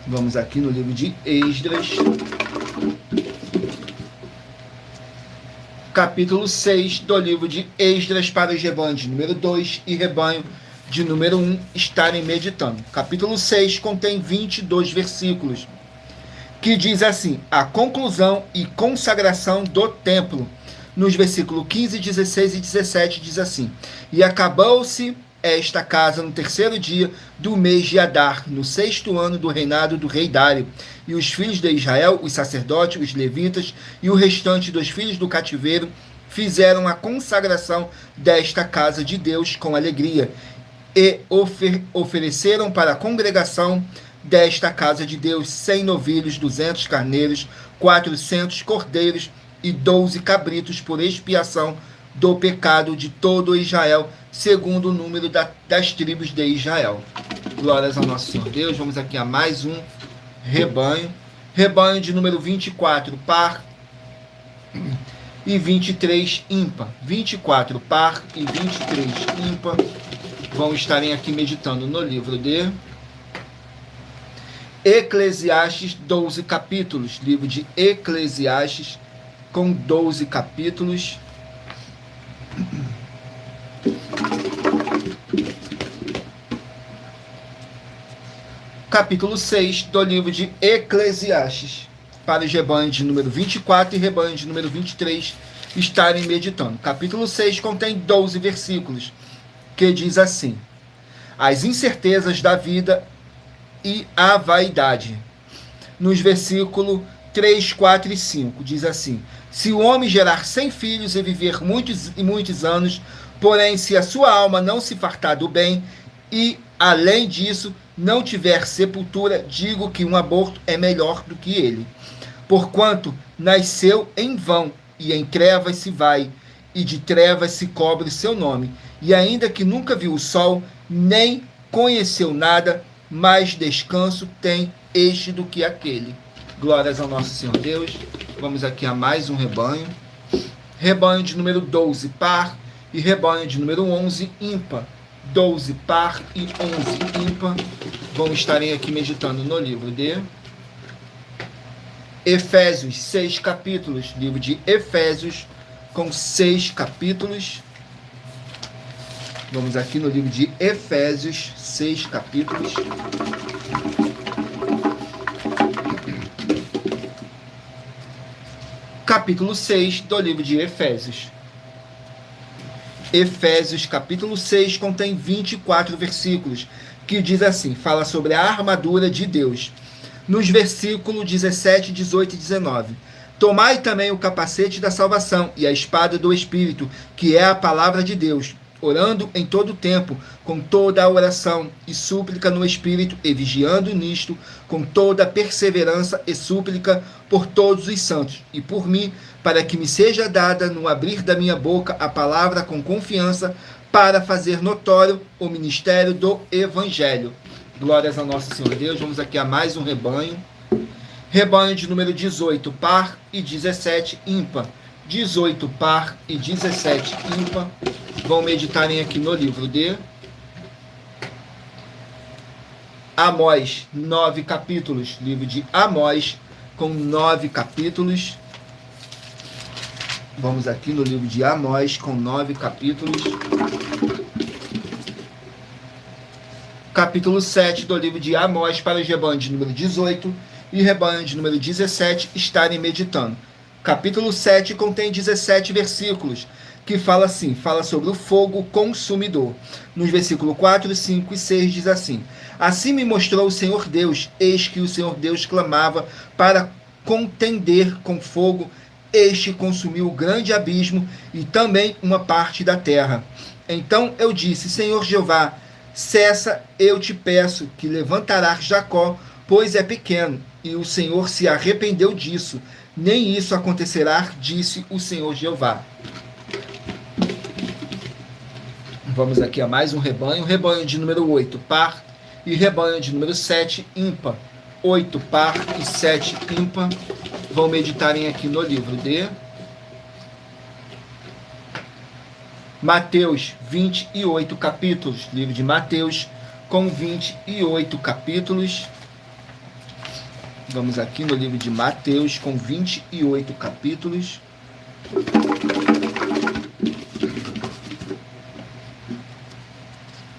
Vamos aqui no livro de Esdras. Capítulo 6 do livro de Esdras, para os rebanhos de número 2 e rebanho de número 1 estarem meditando. Capítulo 6 contém 22 versículos, que diz assim: a conclusão e consagração do templo. Nos versículos 15, 16 e 17 diz assim: e acabou-se esta casa no terceiro dia do mês de Adar, no 6º ano do reinado do rei Dário. E os filhos de Israel, os sacerdotes, os levitas e o restante dos filhos do cativeiro fizeram a consagração desta casa de Deus com alegria e ofereceram para a congregação desta casa de Deus 100 novilhos, 200 carneiros, 400 cordeiros e 12 cabritos por expiação do pecado de todo Israel, segundo o número das tribos de Israel. Glórias ao nosso Senhor Deus. Vamos aqui a mais um rebanho. Rebanho de número 24, par, e 23, ímpar. 24, par, e 23, ímpar. Vão estarem aqui meditando no livro de Eclesiastes, 12 capítulos. Livro de Eclesiastes, com 12 capítulos. Capítulo 6 do livro de Eclesiastes, para os rebanhos de número 24 e rebanho de número 23 estarem meditando. Capítulo 6 contém 12 versículos, que diz assim: as incertezas da vida e a vaidade. Nos versículos 3, 4 e 5 diz assim: se o homem gerar 100 filhos e viver muitos anos, porém se a sua alma não se fartar do bem e, além disso, não tiver sepultura, digo que um aborto é melhor do que ele. Porquanto nasceu em vão, e em trevas se vai, e de trevas se cobre seu nome. E ainda que nunca viu o sol, nem conheceu nada, mais descanso tem este do que aquele. Glórias ao nosso Senhor Deus. Vamos aqui a mais um rebanho. Rebanho de número 12, par, e rebanho de número 11, ímpar. 12 par e 11 ímpar. Vão estarem aqui meditando no livro de Efésios, 6 capítulos. Livro de Efésios com 6 capítulos. Vamos aqui no livro de Efésios, 6 capítulos. Capítulo 6 do livro de Efésios. Efésios, capítulo 6, contém 24 versículos, que diz assim, fala sobre a armadura de Deus. Nos versículos 17, 18 e 19. Tomai também o capacete da salvação e a espada do Espírito, que é a palavra de Deus, orando em todo o tempo, com toda a oração e súplica no Espírito, e vigiando nisto, com toda a perseverança e súplica por todos os santos, e por mim, para que me seja dada, no abrir da minha boca, a palavra com confiança, para fazer notório o ministério do Evangelho. Glórias ao nosso Senhor Deus. Vamos aqui a mais um rebanho. Rebanho de número 18, par, e 17, ímpar. 18, par, e 17, ímpar. Vão meditarem aqui no livro de Amós, 9 capítulos. Livro de Amós, com 9 capítulos. Vamos aqui no livro de Amós, com 9 capítulos. Capítulo 7 do livro de Amós, para os rebanhos de número 18 e rebanho de número 17 estarem meditando. Capítulo 7 contém 17 versículos, que fala assim, fala sobre o fogo consumidor. Nos versículos 4, 5 e 6 diz assim: assim me mostrou o Senhor Deus, eis que o Senhor Deus clamava para contender com fogo, este consumiu o grande abismo e também uma parte da terra. Então eu disse: Senhor Jeová, cessa, eu te peço, que levantarás Jacó, pois é pequeno. E o Senhor se arrependeu disso. Nem isso acontecerá, disse o Senhor Jeová. Vamos aqui a mais um rebanho. Rebanho de número 8, par. E rebanho de número 7, ímpar. 8, par e 7, ímpar. Vão meditarem aqui no livro de Mateus, 28 capítulos. Livro de Mateus, com 28 capítulos. Vamos aqui no livro de Mateus, com 28 capítulos.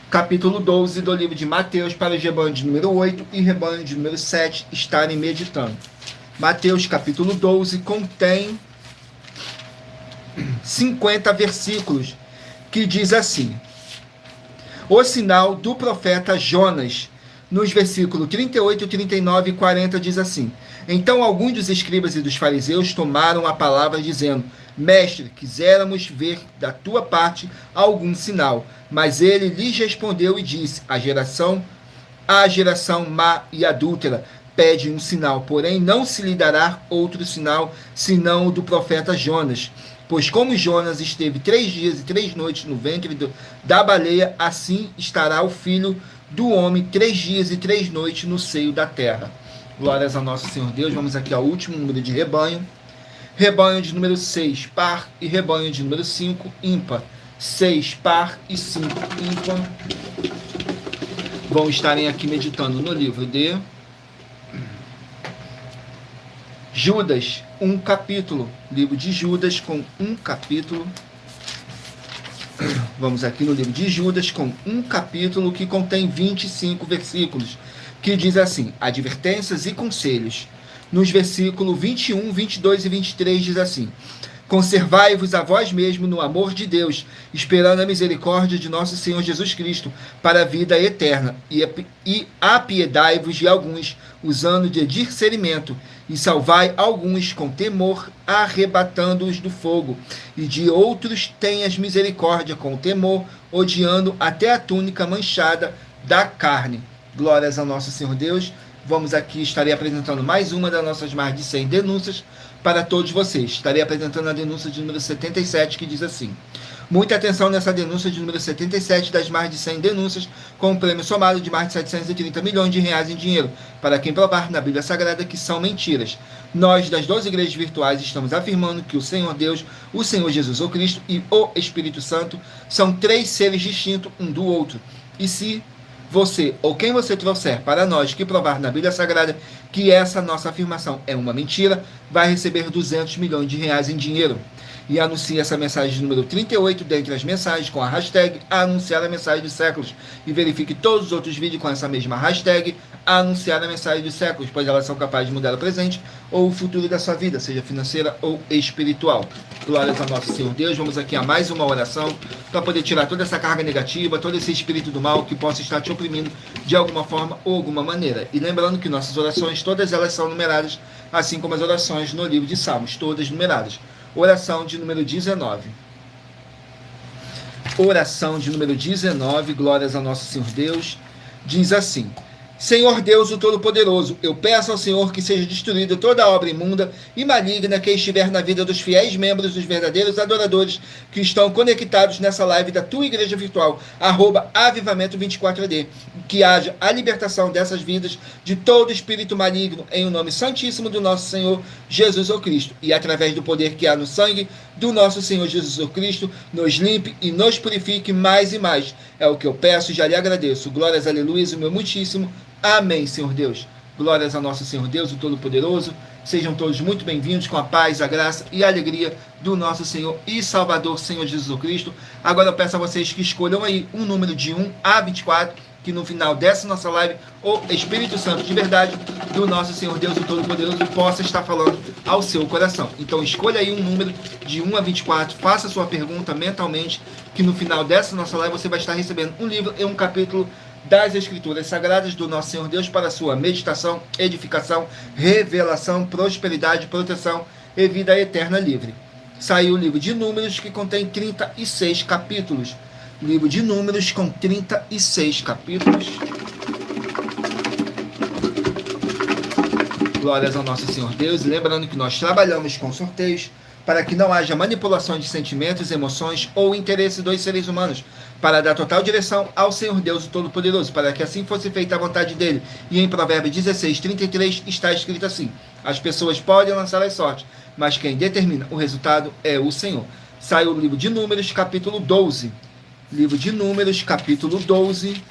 Capítulo 12 do livro de Mateus, para o rebanho de número 8 e rebanho de número 7 estarem meditando. Mateus, capítulo 12, contém 50 versículos, que diz assim: o sinal do profeta Jonas. Nos versículos 38, 39 e 40 diz assim: então alguns dos escribas e dos fariseus tomaram a palavra dizendo: mestre, quiséramos ver da tua parte algum sinal. Mas ele lhes respondeu e disse: a geração má e adúltera pede um sinal, porém não se lhe dará outro sinal senão o do profeta Jonas. Pois como Jonas esteve 3 dias e 3 noites no ventre da baleia, assim estará o Filho do Homem 3 dias e 3 noites no seio da terra. Glórias a nosso Senhor Deus. Vamos aqui ao último número de rebanho. Rebanho de número 6, par, e rebanho de número 5, ímpar. 6, par e 5, ímpar. Vão estarem aqui meditando no livro de Judas, 1 capítulo. Livro de Judas com 1 capítulo. Vamos aqui no livro de Judas com 1 capítulo que contém 25 versículos, que diz assim: advertências e conselhos. Nos versículos 21, 22 e 23 diz assim: conservai-vos a vós mesmo no amor de Deus, esperando a misericórdia de nosso Senhor Jesus Cristo para a vida eterna, e apiedai-vos de alguns, usando de discernimento, e salvai alguns com temor, arrebatando-os do fogo, e de outros tenhas misericórdia com temor, odiando até a túnica manchada da carne. Glórias ao nosso Senhor Deus. Vamos aqui, estarei apresentando mais uma das nossas mais de 100 denúncias para todos vocês. Estarei apresentando a denúncia de número 77, que diz assim: muita atenção nessa denúncia de número 77 das mais de 100 denúncias, com um prêmio somado de mais de 730 milhões de reais em dinheiro, para quem provar na Bíblia Sagrada que são mentiras. Nós, das 12 igrejas virtuais, estamos afirmando que o Senhor Deus, o Senhor Jesus o Cristo e o Espírito Santo são 3 seres distintos um do outro. E se você, ou quem você trouxer para nós que provar na Bíblia Sagrada que essa nossa afirmação é uma mentira, vai receber 200 milhões de reais em dinheiro. E anuncie essa mensagem número 38 dentre as mensagens com a hashtag anunciar a mensagem dos séculos. E verifique todos os outros vídeos com essa mesma hashtag anunciar a mensagem dos séculos, pois elas são capazes de mudar o presente ou o futuro da sua vida, seja financeira ou espiritual. Glórias a nosso Senhor Deus. Vamos aqui a mais uma oração para poder tirar toda essa carga negativa, todo esse espírito do mal que possa estar te oprimindo de alguma forma ou alguma maneira. E lembrando que nossas orações, todas elas são numeradas, assim como as orações no livro de Salmos, todas numeradas. Oração de número 19. Oração de número 19, glórias ao nosso Senhor Deus. Diz assim: Senhor Deus, o Todo-Poderoso, eu peço ao Senhor que seja destruída toda obra imunda e maligna que estiver na vida dos fiéis membros, dos verdadeiros adoradores que estão conectados nessa live da tua igreja virtual, @avivamento24AD. Que haja a libertação dessas vidas de todo espírito maligno, em o nome santíssimo do nosso Senhor Jesus o Cristo. E através do poder que há no sangue do nosso Senhor Jesus o Cristo, nos limpe e nos purifique mais e mais. É o que eu peço e já lhe agradeço. Glórias, aleluia, o meu muitíssimo. Amém, Senhor Deus. Glórias ao nosso Senhor Deus, o Todo-Poderoso. Sejam todos muito bem-vindos com a paz, a graça e a alegria do nosso Senhor e Salvador, Senhor Jesus Cristo. Agora eu peço a vocês que escolham aí um número de 1 a 24 que no final dessa nossa live, o Espírito Santo de verdade, do nosso Senhor Deus, o Todo-Poderoso, possa estar falando ao seu coração. Então escolha aí um número de 1 a 24, faça a sua pergunta mentalmente, que no final dessa nossa live você vai estar recebendo um livro e um capítulo das Escrituras Sagradas do nosso Senhor Deus para a sua meditação, edificação, revelação, prosperidade, proteção e vida eterna livre. Saiu o livro de Números, que contém 36 capítulos. Livro de Números com 36 capítulos. Glórias ao nosso Senhor Deus. Lembrando que nós trabalhamos com sorteios para que não haja manipulação de sentimentos, emoções ou interesse dos seres humanos, para dar total direção ao Senhor Deus, o Todo-Poderoso, para que assim fosse feita a vontade dele. E em Provérbios 16:33 está escrito assim: as pessoas podem lançar as sortes, mas quem determina o resultado é o Senhor. Sai o livro de Números, capítulo 12. Livro de Números, capítulo 12,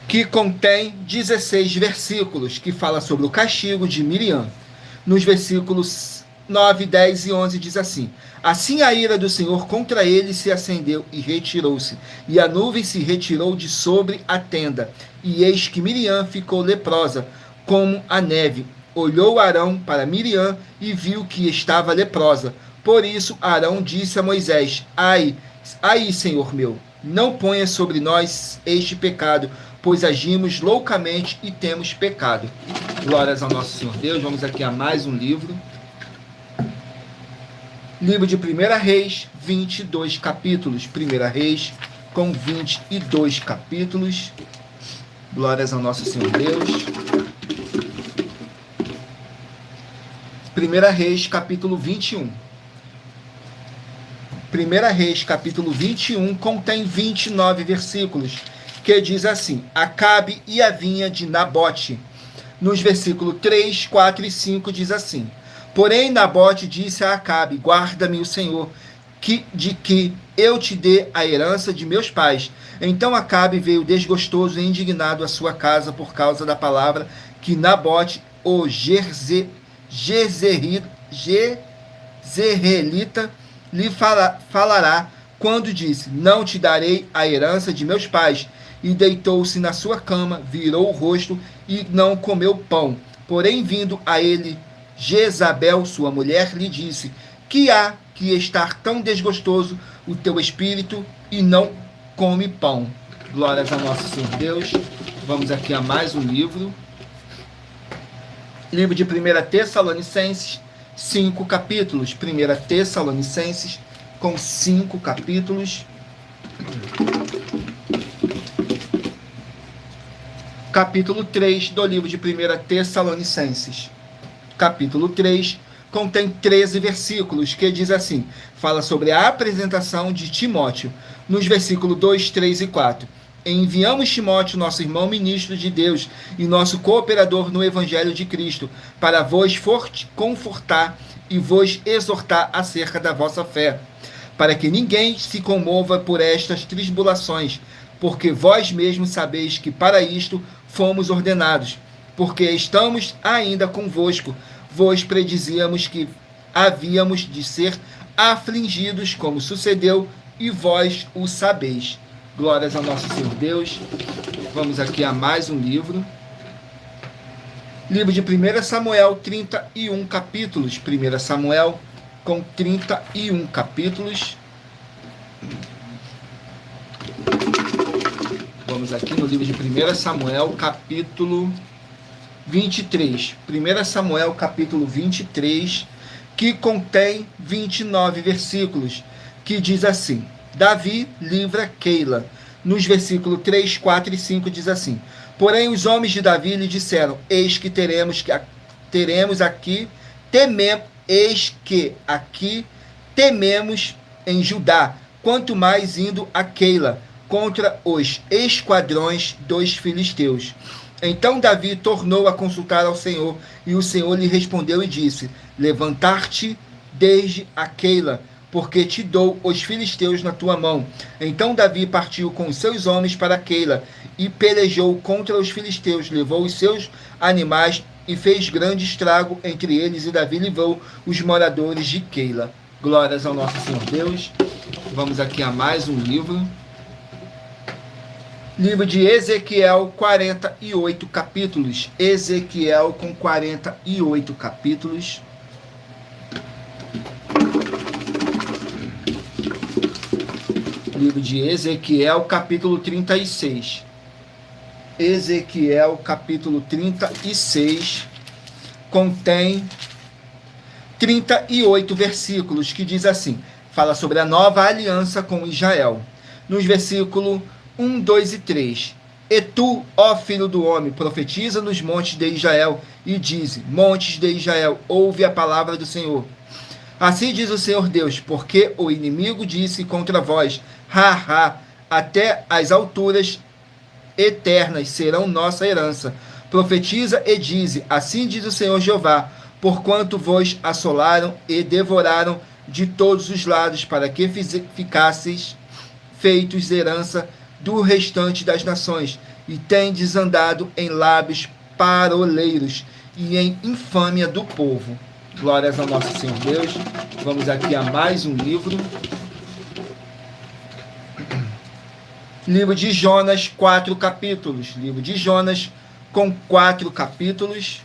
que contém 16 versículos, que fala sobre o castigo de Miriam. Nos versículos 9, 10 e 11 diz assim: assim a ira do Senhor contra ele se acendeu e retirou-se, e a nuvem se retirou de sobre a tenda, e eis que Miriam ficou leprosa, como a neve. Olhou Arão para Miriam e viu que estava leprosa. Por isso Arão disse a Moisés: ai, Senhor meu, não ponha sobre nós este pecado, pois agimos loucamente e temos pecado. Glórias ao nosso Senhor Deus. Vamos aqui a mais um livro. Livro de 1 Reis, 22 capítulos. 1 Reis com 22 capítulos. Glórias ao nosso Senhor Deus. 1 Reis, capítulo 21. 1 Reis, capítulo 21, contém 29 versículos, que diz assim: Acabe e a vinha de Nabote. Nos versículos 3, 4 e 5 diz assim: porém Nabote disse a Acabe: guarda-me o Senhor, de que eu te dê a herança de meus pais. Então Acabe veio desgostoso e indignado à sua casa por causa da palavra que Nabote, o Jezreelita, lhe falará, quando disse: não te darei a herança de meus pais. E deitou-se na sua cama, virou o rosto e não comeu pão. Porém, vindo a ele Jezabel, sua mulher, lhe disse: que há que estar tão desgostoso o teu espírito e não come pão? Glórias a nosso Senhor Deus. Vamos aqui a mais um livro. Livro de 1 Tessalonicenses, 5 capítulos. 1 Tessalonicenses com 5 capítulos. Capítulo 3 do livro de 1 Tessalonicenses. Capítulo 3 contém 13 versículos, que diz assim: fala sobre a apresentação de Timóteo. Nos versículos 2, 3 e 4. Enviamos Timóteo, nosso irmão ministro de Deus e nosso cooperador no Evangelho de Cristo, para vos confortar e vos exortar acerca da vossa fé, para que ninguém se comova por estas tribulações, porque vós mesmos sabeis que para isto fomos ordenados, porque estamos ainda convosco. Vos predizíamos que havíamos de ser afligidos, como sucedeu, e vós o sabeis. Glórias ao nosso Senhor Deus. Vamos aqui a mais um livro. Livro de 1 Samuel, 31 capítulos. 1 Samuel com 31 capítulos. Vamos aqui no livro de 1 Samuel, capítulo 23. 1 Samuel, capítulo 23, que contém 29 versículos, que diz assim: Davi livra Keila. Nos versículos 3, 4 e 5 diz assim: porém os homens de Davi lhe disseram: eis que aqui tememos em Judá, quanto mais indo a Keila, contra os esquadrões dos filisteus. Então Davi tornou a consultar ao Senhor, e o Senhor lhe respondeu e disse: levantar-te desde a Keila, porque te dou os filisteus na tua mão. Então Davi partiu com os seus homens para Keila, e pelejou contra os filisteus, levou os seus animais, e fez grande estrago entre eles, e Davi livrou os moradores de Keila. Glórias ao nosso Senhor Deus. Vamos aqui a mais um livro. Livro de Ezequiel, 48 capítulos. Ezequiel com 48 capítulos. Livro de Ezequiel, capítulo 36. Ezequiel, capítulo 36, contém 38 versículos, que diz assim, fala sobre a nova aliança com Israel. Nos versículos 1, 2 e 3. E tu, ó filho do homem, profetiza nos montes de Israel, e dize, montes de Israel, ouve a palavra do Senhor. Assim diz o Senhor Deus, porque o inimigo disse contra vós, até as alturas eternas serão nossa herança. Profetiza e dize, assim diz o Senhor Jeová, porquanto vos assolaram e devoraram de todos os lados, para que ficasseis feitos herança do restante das nações, e tendes andado em lábios paroleiros e em infâmia do povo. Glórias ao nosso Senhor Deus. Vamos aqui a mais um livro. Livro de Jonas, 4 capítulos. Livro de Jonas com 4 capítulos.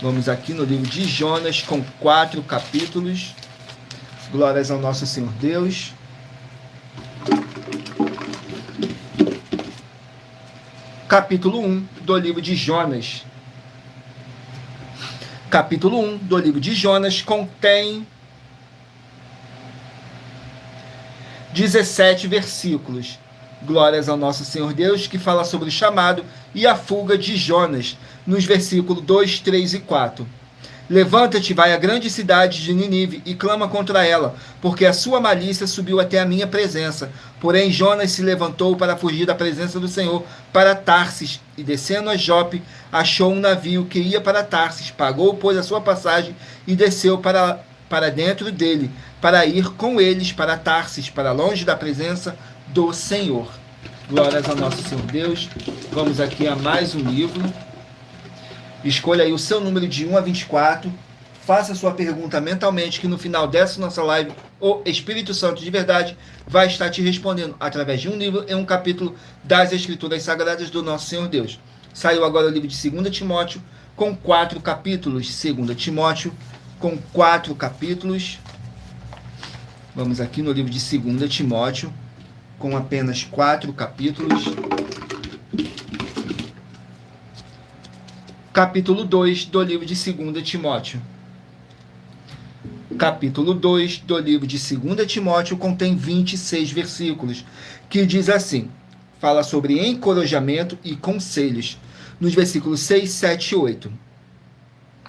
Vamos aqui no livro de Jonas com 4 capítulos. Glórias ao nosso Senhor Deus. Capítulo 1 do livro de Jonas. Capítulo 1 do livro de Jonas contém 17 versículos. Glórias ao nosso Senhor Deus, que fala sobre o chamado e a fuga de Jonas, nos versículos 2, 3 e 4. Levanta-te, vai à grande cidade de Nínive e clama contra ela, porque a sua malícia subiu até a minha presença. Porém, Jonas se levantou para fugir da presença do Senhor para Tarsis, e descendo a Jope, achou um navio que ia para Tarsis, pagou, pois, a sua passagem e desceu para dentro dele, para ir com eles para Tarsis, para longe da presença do Senhor. Glórias ao nosso Senhor Deus. Vamos aqui a mais um livro. Escolha aí o seu número de 1 a 24. Faça sua pergunta mentalmente, que no final dessa nossa live, o Espírito Santo de verdade vai estar te respondendo através de um livro e um capítulo das Escrituras Sagradas do nosso Senhor Deus. Saiu agora o livro de 2 Timóteo com 4 capítulos. 2 Timóteo com 4 capítulos. Vamos aqui no livro de 2 Timóteo com apenas 4 capítulos. Capítulo 2 do livro de 2 Timóteo. Capítulo 2 do livro de 2 Timóteo contém 26 versículos, que diz assim, fala sobre encorajamento e conselhos, nos versículos 6, 7 e 8.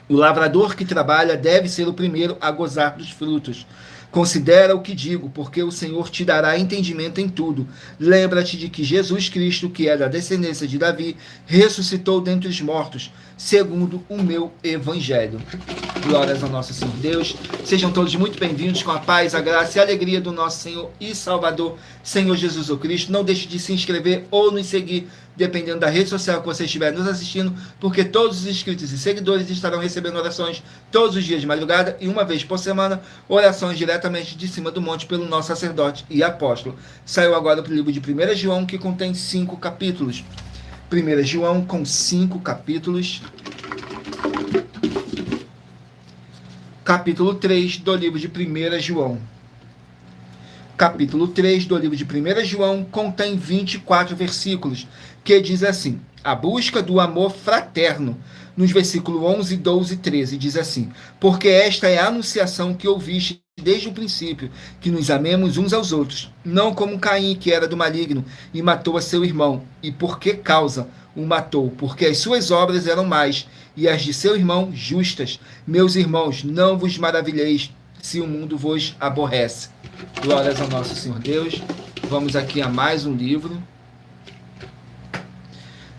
O lavrador que trabalha deve ser o primeiro a gozar dos frutos. Considera o que digo, porque o Senhor te dará entendimento em tudo. Lembra-te de que Jesus Cristo, que é da descendência de Davi, ressuscitou dentre os mortos, segundo o meu evangelho. Glórias ao nosso Senhor Deus. Sejam todos muito bem-vindos com a paz, a graça e a alegria do nosso Senhor e Salvador, Senhor Jesus Cristo. Não deixe de se inscrever ou nos seguir, dependendo da rede social que você estiver nos assistindo, porque todos os inscritos e seguidores estarão recebendo orações todos os dias de madrugada e uma vez por semana, orações diretamente de cima do monte pelo nosso sacerdote e apóstolo. Saiu agora para o livro de 1 João, que contém 5 capítulos. 1 João com 5 capítulos. Capítulo 3 do livro de 1 João. Capítulo 3 do livro de 1 João contém 24 versículos, que diz assim, a busca do amor fraterno, nos versículos 11, 12 e 13, diz assim, porque esta é a anunciação que ouviste desde o princípio, que nos amemos uns aos outros, não como Caim, que era do maligno, e matou a seu irmão. E por que causa o matou? Porque as suas obras eram más, e as de seu irmão justas. Meus irmãos, não vos maravilheis se o mundo vos aborrece. Glórias ao nosso Senhor Deus. Vamos aqui a mais um livro.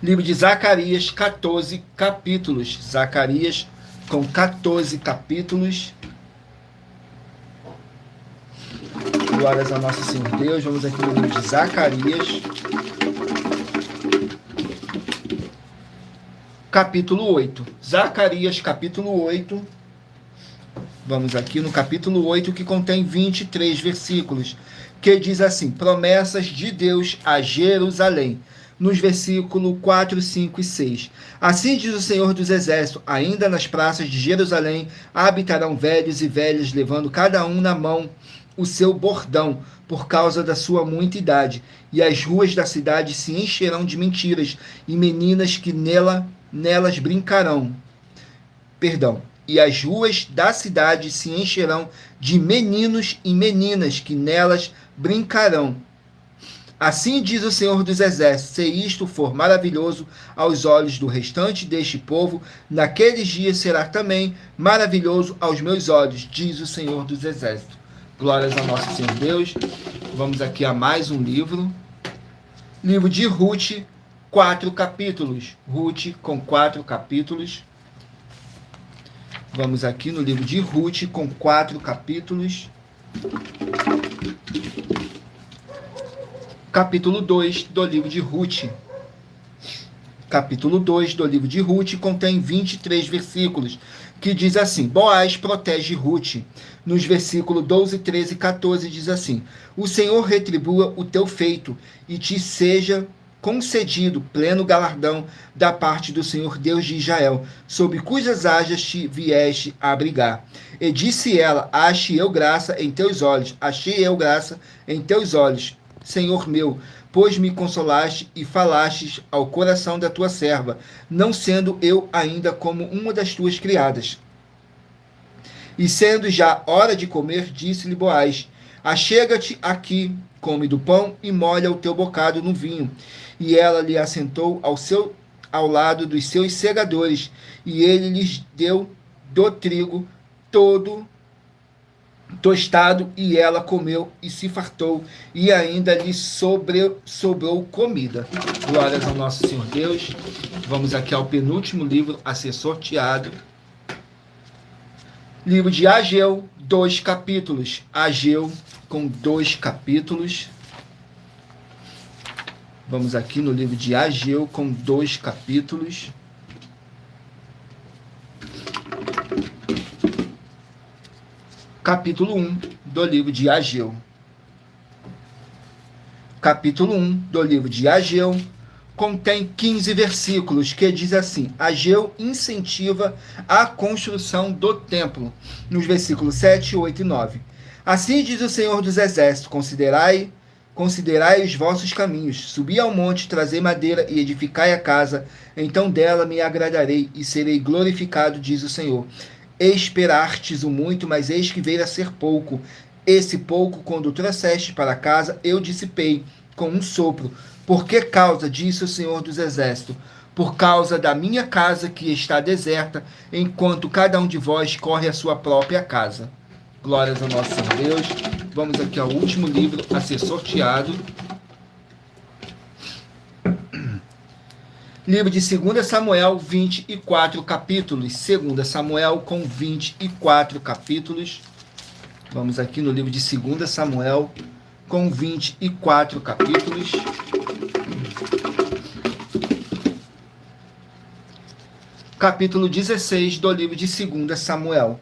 Livro de Zacarias, 14 capítulos. Zacarias com 14 capítulos. Glórias ao nosso Senhor Deus. Vamos aqui no livro de Zacarias. Capítulo 8. Zacarias, capítulo 8. Vamos aqui no capítulo 8, que contém 23 versículos, que diz assim: promessas de Deus a Jerusalém. Nos versículos 4, 5 e 6. Assim diz o Senhor dos Exércitos: ainda nas praças de Jerusalém habitarão velhos e velhas, levando cada um na mão o seu bordão, por causa da sua muita idade. E as ruas da cidade se encherão de mentiras, e meninas que nelas brincarão. E as ruas da cidade se encherão de meninos e meninas que nelas brincarão. Assim diz o Senhor dos Exércitos: se isto for maravilhoso aos olhos do restante deste povo, naqueles dias será também maravilhoso aos meus olhos, diz o Senhor dos Exércitos. Glórias ao nosso Senhor Deus. Vamos aqui a mais um livro. Livro de Ruth, 4 capítulos. Ruth com 4 capítulos. Vamos aqui no livro de Ruth com 4 capítulos. Capítulo 2 do livro de Ruth. Capítulo 2 do livro de Ruth contém 23 versículos, que diz assim: Boaz protege Ruth. Nos versículos 12, 13 e 14 diz assim: o Senhor retribua o teu feito, e te seja concedido pleno galardão da parte do Senhor Deus de Israel, sob cujas asas te vieste a abrigar. E disse ela: achei eu graça em teus olhos, Senhor meu, pois me consolaste e falastes ao coração da tua serva, não sendo eu ainda como uma das tuas criadas. E sendo já hora de comer, disse-lhe Boaz: achega-te aqui, come do pão e molha o teu bocado no vinho. E ela lhe assentou ao lado dos seus segadores, e ele lhes deu do trigo todo tostado, e ela comeu e se fartou, e ainda lhe sobrou comida. Glórias ao nosso Senhor Deus. Vamos aqui ao penúltimo livro a ser sorteado. Livro de Ageu, 2 capítulos. Ageu com 2 capítulos. Vamos aqui no livro de Ageu com 2 capítulos. Capítulo 1 do livro de Ageu. Capítulo 1 do livro de Ageu contém 15 versículos, que diz assim: Ageu incentiva a construção do templo. Nos versículos 7, 8 e 9. Assim diz o Senhor dos Exércitos: considerai os vossos caminhos, subi ao monte, trazei madeira e edificai a casa, então dela me agradarei e serei glorificado, diz o Senhor. Esperastes o muito, mas eis que veio a ser pouco. Esse pouco, quando o trouxeste para casa, eu dissipei com um sopro. Por que causa, disse o Senhor dos Exércitos? Por causa da minha casa que está deserta, enquanto cada um de vós corre a sua própria casa. Glórias ao nosso Senhor Deus. Vamos aqui ao último livro a ser sorteado. Livro de 2 Samuel, 24 capítulos. 2 Samuel com 24 capítulos. Vamos aqui no livro de 2 Samuel com 24 capítulos. Capítulo 16 do livro de 2 Samuel.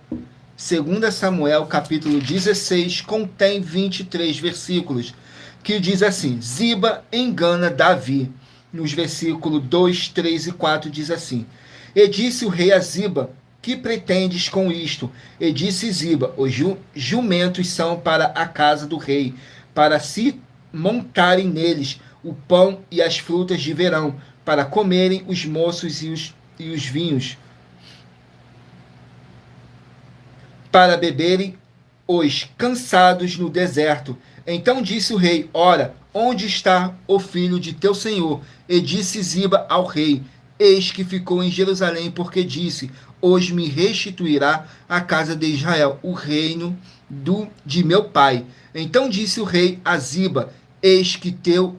2 Samuel, capítulo 16, contém 23 versículos, que diz assim: Ziba engana Davi. Nos versículos 2, 3 e 4 diz assim: E disse o rei a Ziba: que pretendes com isto? E disse Ziba: os jumentos são para a casa do rei, para se montarem neles o pão e as frutas de verão, para comerem os moços e os vinhos, para beberem os cansados no deserto. Então disse o rei: ora, onde está o filho de teu senhor? E disse Ziba ao rei: eis que ficou em Jerusalém, porque disse: hoje me restituirá a casa de Israel o reino de meu pai. Então disse o rei a Ziba: eis que teu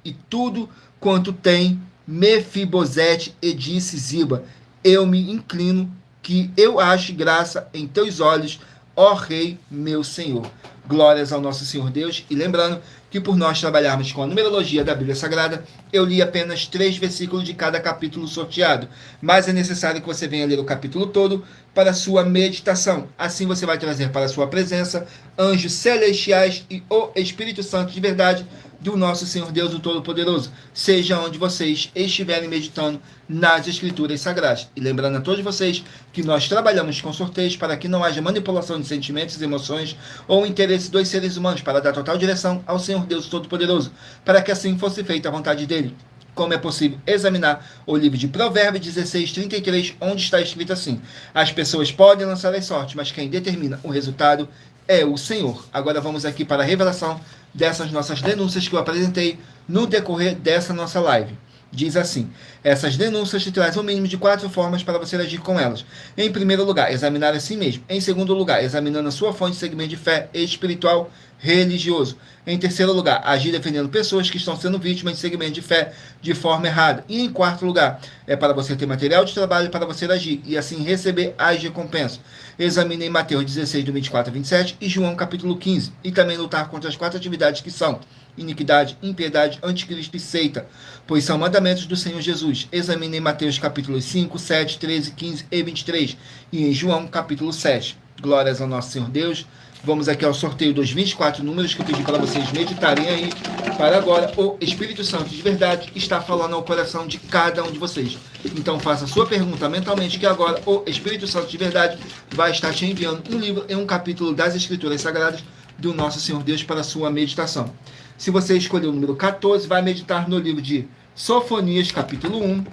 e tudo quanto tem Mefibosete. E disse Ziba: eu me inclino que eu ache graça em teus olhos, ó rei meu senhor. Glórias ao nosso Senhor Deus. E lembrando que por nós trabalharmos com a numerologia da Bíblia Sagrada, eu li apenas 3 versículos de cada capítulo sorteado. Mas é necessário que você venha ler o capítulo todo para a sua meditação. Assim você vai trazer para a sua presença anjos celestiais e o Espírito Santo de verdade do nosso Senhor Deus, o Todo-Poderoso, seja onde vocês estiverem meditando nas Escrituras Sagradas. E lembrando a todos vocês que nós trabalhamos com sorteios para que não haja manipulação de sentimentos, emoções ou interesse dos seres humanos, para dar total direção ao Senhor Deus Todo-Poderoso, para que assim fosse feita a vontade dele. Como é possível examinar o livro de Provérbios 16:33, onde está escrito assim: as pessoas podem lançar as sortes, mas quem determina o resultado é o Senhor. Agora vamos aqui para a revelação dessas nossas denúncias que eu apresentei no decorrer dessa nossa live. Diz assim: essas denúncias te trazem o mínimo de 4 formas para você agir com elas. Em primeiro lugar, examinar a si mesmo. Em segundo lugar, examinando a sua fonte de segmento de fé espiritual religioso. Em terceiro lugar, agir defendendo pessoas que estão sendo vítimas de segmento de fé de forma errada. E em quarto lugar, é para você ter material de trabalho para você agir e assim receber as recompensas. Examine em Mateus 16, do 24 a 27 e João capítulo 15. E também lutar contra as 4 atividades que são iniquidade, impiedade, anticristo e seita, pois são mandamentos do Senhor Jesus. Examine em Mateus capítulos 5, 7, 13, 15 e 23 e em João capítulo 7. Glórias ao nosso Senhor Deus. Vamos aqui ao sorteio dos 24 números que eu pedi para vocês meditarem aí. Para agora, o Espírito Santo de verdade está falando ao coração de cada um de vocês. Então faça a sua pergunta mentalmente, que agora o Espírito Santo de verdade vai estar te enviando um livro e um capítulo das Escrituras Sagradas do nosso Senhor Deus para a sua meditação. Se você escolher o número 14, vai meditar no livro de Sofonias, capítulo 1.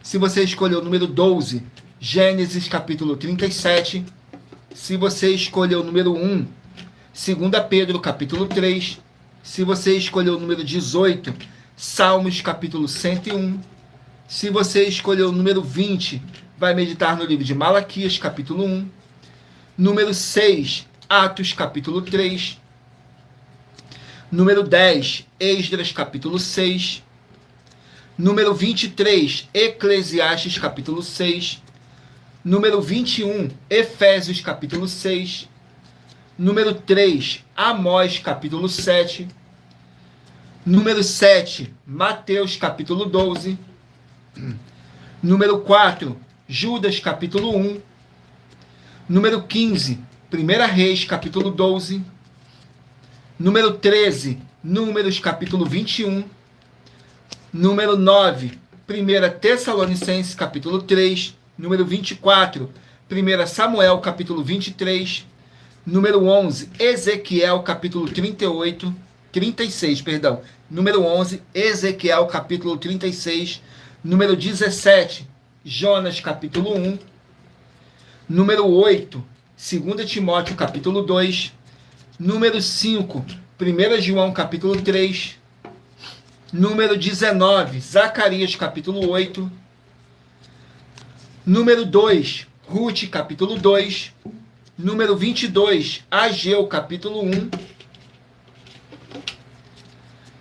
Se você escolher o número 12, Gênesis, capítulo 37. Se você escolher o número 1, 2 Pedro, capítulo 3. Se você escolher o número 18, Salmos, capítulo 101. Se você escolher o número 20, vai meditar no livro de Malaquias, capítulo 1. Número 6, Atos, capítulo 3. Número 10, Esdras, capítulo 6. Número 23, Eclesiastes, capítulo 6. Número 21, Efésios, capítulo 6. Número 3, Amós, capítulo 7. Número 7, Mateus, capítulo 12. Número 4, Judas, capítulo 1. Número 15, 1 Reis, capítulo 12. Número 13, Números, capítulo 21. Número 9, 1 Tessalonicenses, capítulo 3. Número 24, 1 Samuel, capítulo 23. Número 11, Ezequiel, capítulo 36. Número 11, Ezequiel, capítulo 36. Número 17, Jonas, capítulo 1. Número 8, 2 Timóteo, capítulo 2. Número 5, 1 João, capítulo 3. Número 19, Zacarias, capítulo 8. Número 2, Ruth, capítulo 2. Número 22, Ageu, capítulo 1.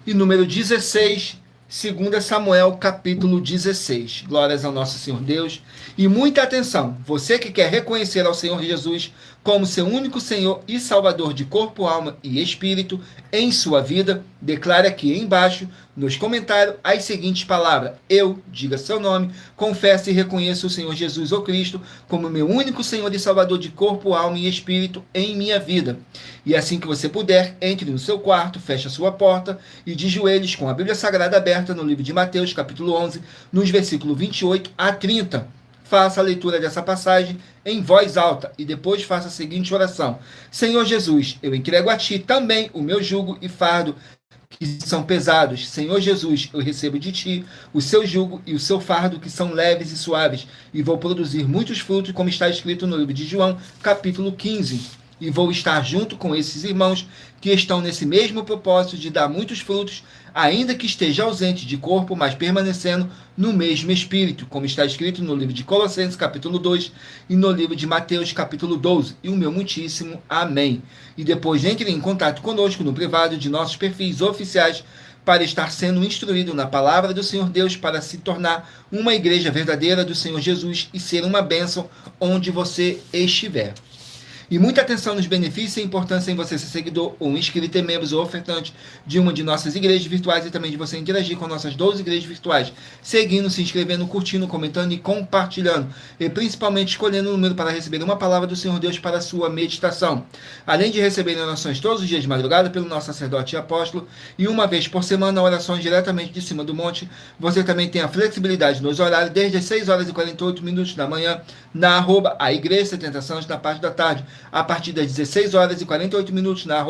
E número 16, 2 Samuel, capítulo 16. Glórias ao nosso Senhor Deus. E muita atenção, você que quer reconhecer ao Senhor Jesus como seu único Senhor e Salvador de corpo, alma e espírito em sua vida, declare aqui embaixo, nos comentários, as seguintes palavras: eu, diga seu nome, confesso e reconheço o Senhor Jesus ou Cristo como meu único Senhor e Salvador de corpo, alma e espírito em minha vida. E assim que você puder, entre no seu quarto, feche a sua porta e de joelhos com a Bíblia Sagrada aberta no livro de Mateus, capítulo 11, nos versículos 28 a 30. Faça a leitura dessa passagem em voz alta e depois faça a seguinte oração: Senhor Jesus, eu entrego a Ti também o meu jugo e fardo que são pesados. Senhor Jesus, eu recebo de Ti o seu jugo e o seu fardo que são leves e suaves, e vou produzir muitos frutos, como está escrito no livro de João, capítulo 15. E vou estar junto com esses irmãos que estão nesse mesmo propósito de dar muitos frutos, ainda que esteja ausente de corpo, mas permanecendo no mesmo espírito, como está escrito no livro de Colossenses, capítulo 2, e no livro de Mateus, capítulo 12. E o meu muitíssimo amém. E depois entre em contato conosco no privado de nossos perfis oficiais para estar sendo instruído na palavra do Senhor Deus, para se tornar uma igreja verdadeira do Senhor Jesus e ser uma bênção onde você estiver. E muita atenção nos benefícios e importância em você ser seguidor ou inscrito em membros ou ofertante de uma de nossas igrejas virtuais e também de você interagir com nossas 12 igrejas virtuais, seguindo, se inscrevendo, curtindo, comentando e compartilhando. E principalmente escolhendo o número para receber uma palavra do Senhor Deus para a sua meditação. Além de receber orações todos os dias de madrugada pelo nosso sacerdote e apóstolo, e uma vez por semana orações diretamente de cima do monte, você também tem a flexibilidade nos horários desde as 6 horas e 48 minutos da manhã, na @ Igreja 70 Santos, na parte da tarde, a partir das 16 horas e 48 minutos na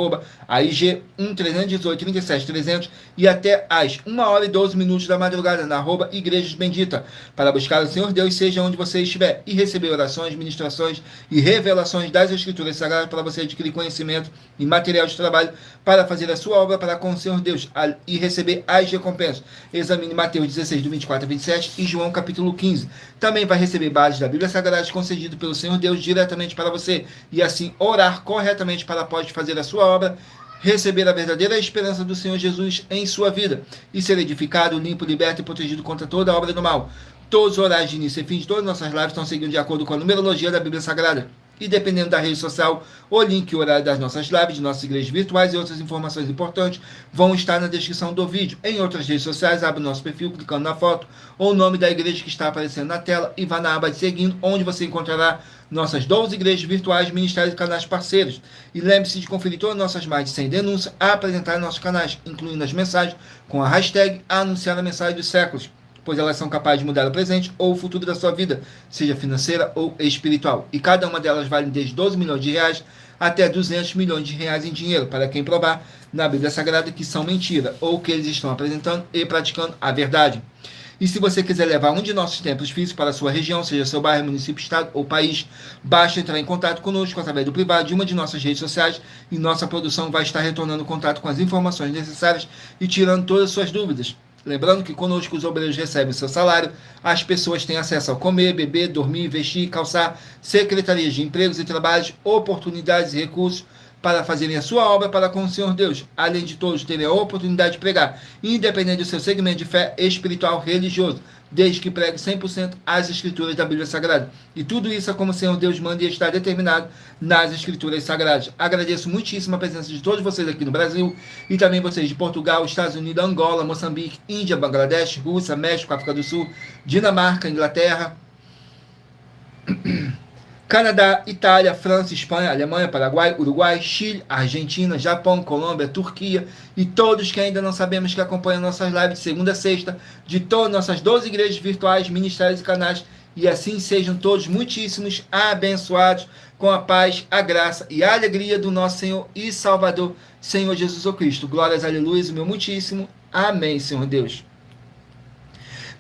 @AIG 1318 37 300 e até às 1 hora e 12 minutos da madrugada na Igrejas Bendita, para buscar o Senhor Deus, seja onde você estiver, e receber orações, ministrações e revelações das Escrituras Sagradas para você adquirir conhecimento e material de trabalho para fazer a sua obra para com o Senhor Deus e receber as recompensas. Examine Mateus 16, do 24 a 27 e João capítulo 15. Também vai receber bases da Bíblia Sagrada concedido pelo Senhor Deus diretamente para você e assim orar corretamente para pode fazer a sua obra, receber a verdadeira esperança do Senhor Jesus em sua vida e ser edificado, limpo, liberto e protegido contra toda a obra do mal. Todos os horários de início e fim de todas as nossas lives estão seguindo de acordo com a numerologia da Bíblia Sagrada. E dependendo da rede social, o link e o horário das nossas lives, de nossas igrejas virtuais e outras informações importantes vão estar na descrição do vídeo. Em outras redes sociais, abre o nosso perfil clicando na foto ou o nome da igreja que está aparecendo na tela e vá na aba de seguindo, onde você encontrará nossas 12 igrejas virtuais, ministérios e canais parceiros. E lembre-se de conferir todas as nossas mais de 100 denúncias a apresentar em nossos canais, incluindo as mensagens com a hashtag Anunciar a Mensagem dos Séculos, pois elas são capazes de mudar o presente ou o futuro da sua vida, seja financeira ou espiritual. E cada uma delas vale desde 12 milhões de reais até 200 milhões de reais em dinheiro, para quem provar na Bíblia Sagrada que são mentira, ou que eles estão apresentando e praticando a verdade. E se você quiser levar um de nossos templos físicos para a sua região, seja seu bairro, município, estado ou país, basta entrar em contato conosco através do privado de uma de nossas redes sociais e nossa produção vai estar retornando contato com as informações necessárias e tirando todas as suas dúvidas. Lembrando que conosco os obreiros recebem seu salário, as pessoas têm acesso ao comer, beber, dormir, vestir, calçar, secretarias de empregos e trabalhos, oportunidades e recursos para fazerem a sua obra para com o Senhor Deus, além de todos terem a oportunidade de pregar, independente do seu segmento de fé espiritual religioso, desde que pregue 100% as Escrituras da Bíblia Sagrada. E tudo isso é como o Senhor Deus manda e está determinado nas Escrituras Sagradas. Agradeço muitíssimo a presença de todos vocês aqui no Brasil e também vocês de Portugal, Estados Unidos, Angola, Moçambique, Índia, Bangladesh, Rússia, México, África do Sul, Dinamarca, Inglaterra, Canadá, Itália, França, Espanha, Alemanha, Paraguai, Uruguai, Chile, Argentina, Japão, Colômbia, Turquia e todos que ainda não sabemos que acompanham nossas lives de segunda a sexta, de todas nossas 12 igrejas virtuais, ministérios e canais, e assim sejam todos muitíssimos abençoados com a paz, a graça e a alegria do nosso Senhor e Salvador, Senhor Jesus Cristo. Glórias, aleluia, o meu muitíssimo. Amém, Senhor Deus.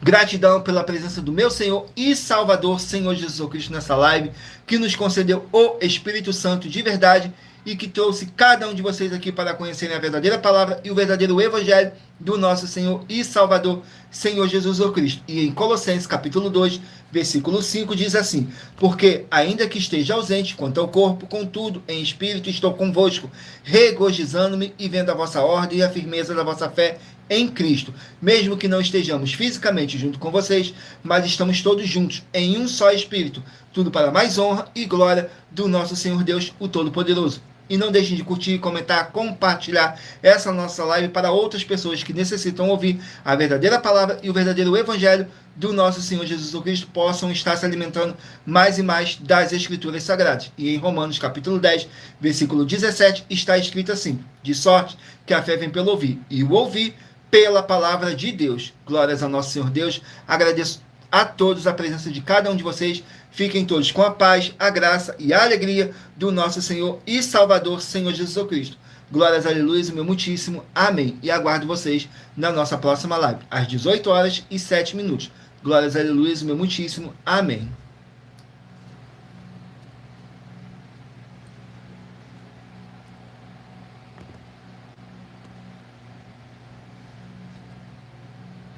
Gratidão pela presença do meu Senhor e Salvador, Senhor Jesus Cristo, nessa live, que nos concedeu o Espírito Santo de verdade e que trouxe cada um de vocês aqui para conhecerem a verdadeira palavra e o verdadeiro evangelho do nosso Senhor e Salvador, Senhor Jesus Cristo. E em Colossenses capítulo 2, versículo 5, diz assim: porque ainda que esteja ausente quanto ao corpo, contudo, em espírito estou convosco, regozijando-me e vendo a vossa ordem e a firmeza da vossa fé em Cristo, mesmo que não estejamos fisicamente junto com vocês, mas estamos todos juntos, em um só Espírito, tudo para mais honra e glória do nosso Senhor Deus, o Todo-Poderoso. E não deixem de curtir, comentar, compartilhar essa nossa live para outras pessoas que necessitam ouvir a verdadeira palavra e o verdadeiro evangelho do nosso Senhor Jesus Cristo, possam estar se alimentando mais e mais das Escrituras Sagradas. E em Romanos capítulo 10, versículo 17, está escrito assim: de sorte que a fé vem pelo ouvir, e o ouvir pela palavra de Deus. Glórias ao nosso Senhor Deus. Agradeço a todos a presença de cada um de vocês. Fiquem todos com a paz, a graça e a alegria do nosso Senhor e Salvador, Senhor Jesus Cristo. Glórias, aleluia, o meu muitíssimo. Amém. E aguardo vocês na nossa próxima live, às 18 horas e 7 minutos. Glórias, aleluia, o meu muitíssimo. Amém.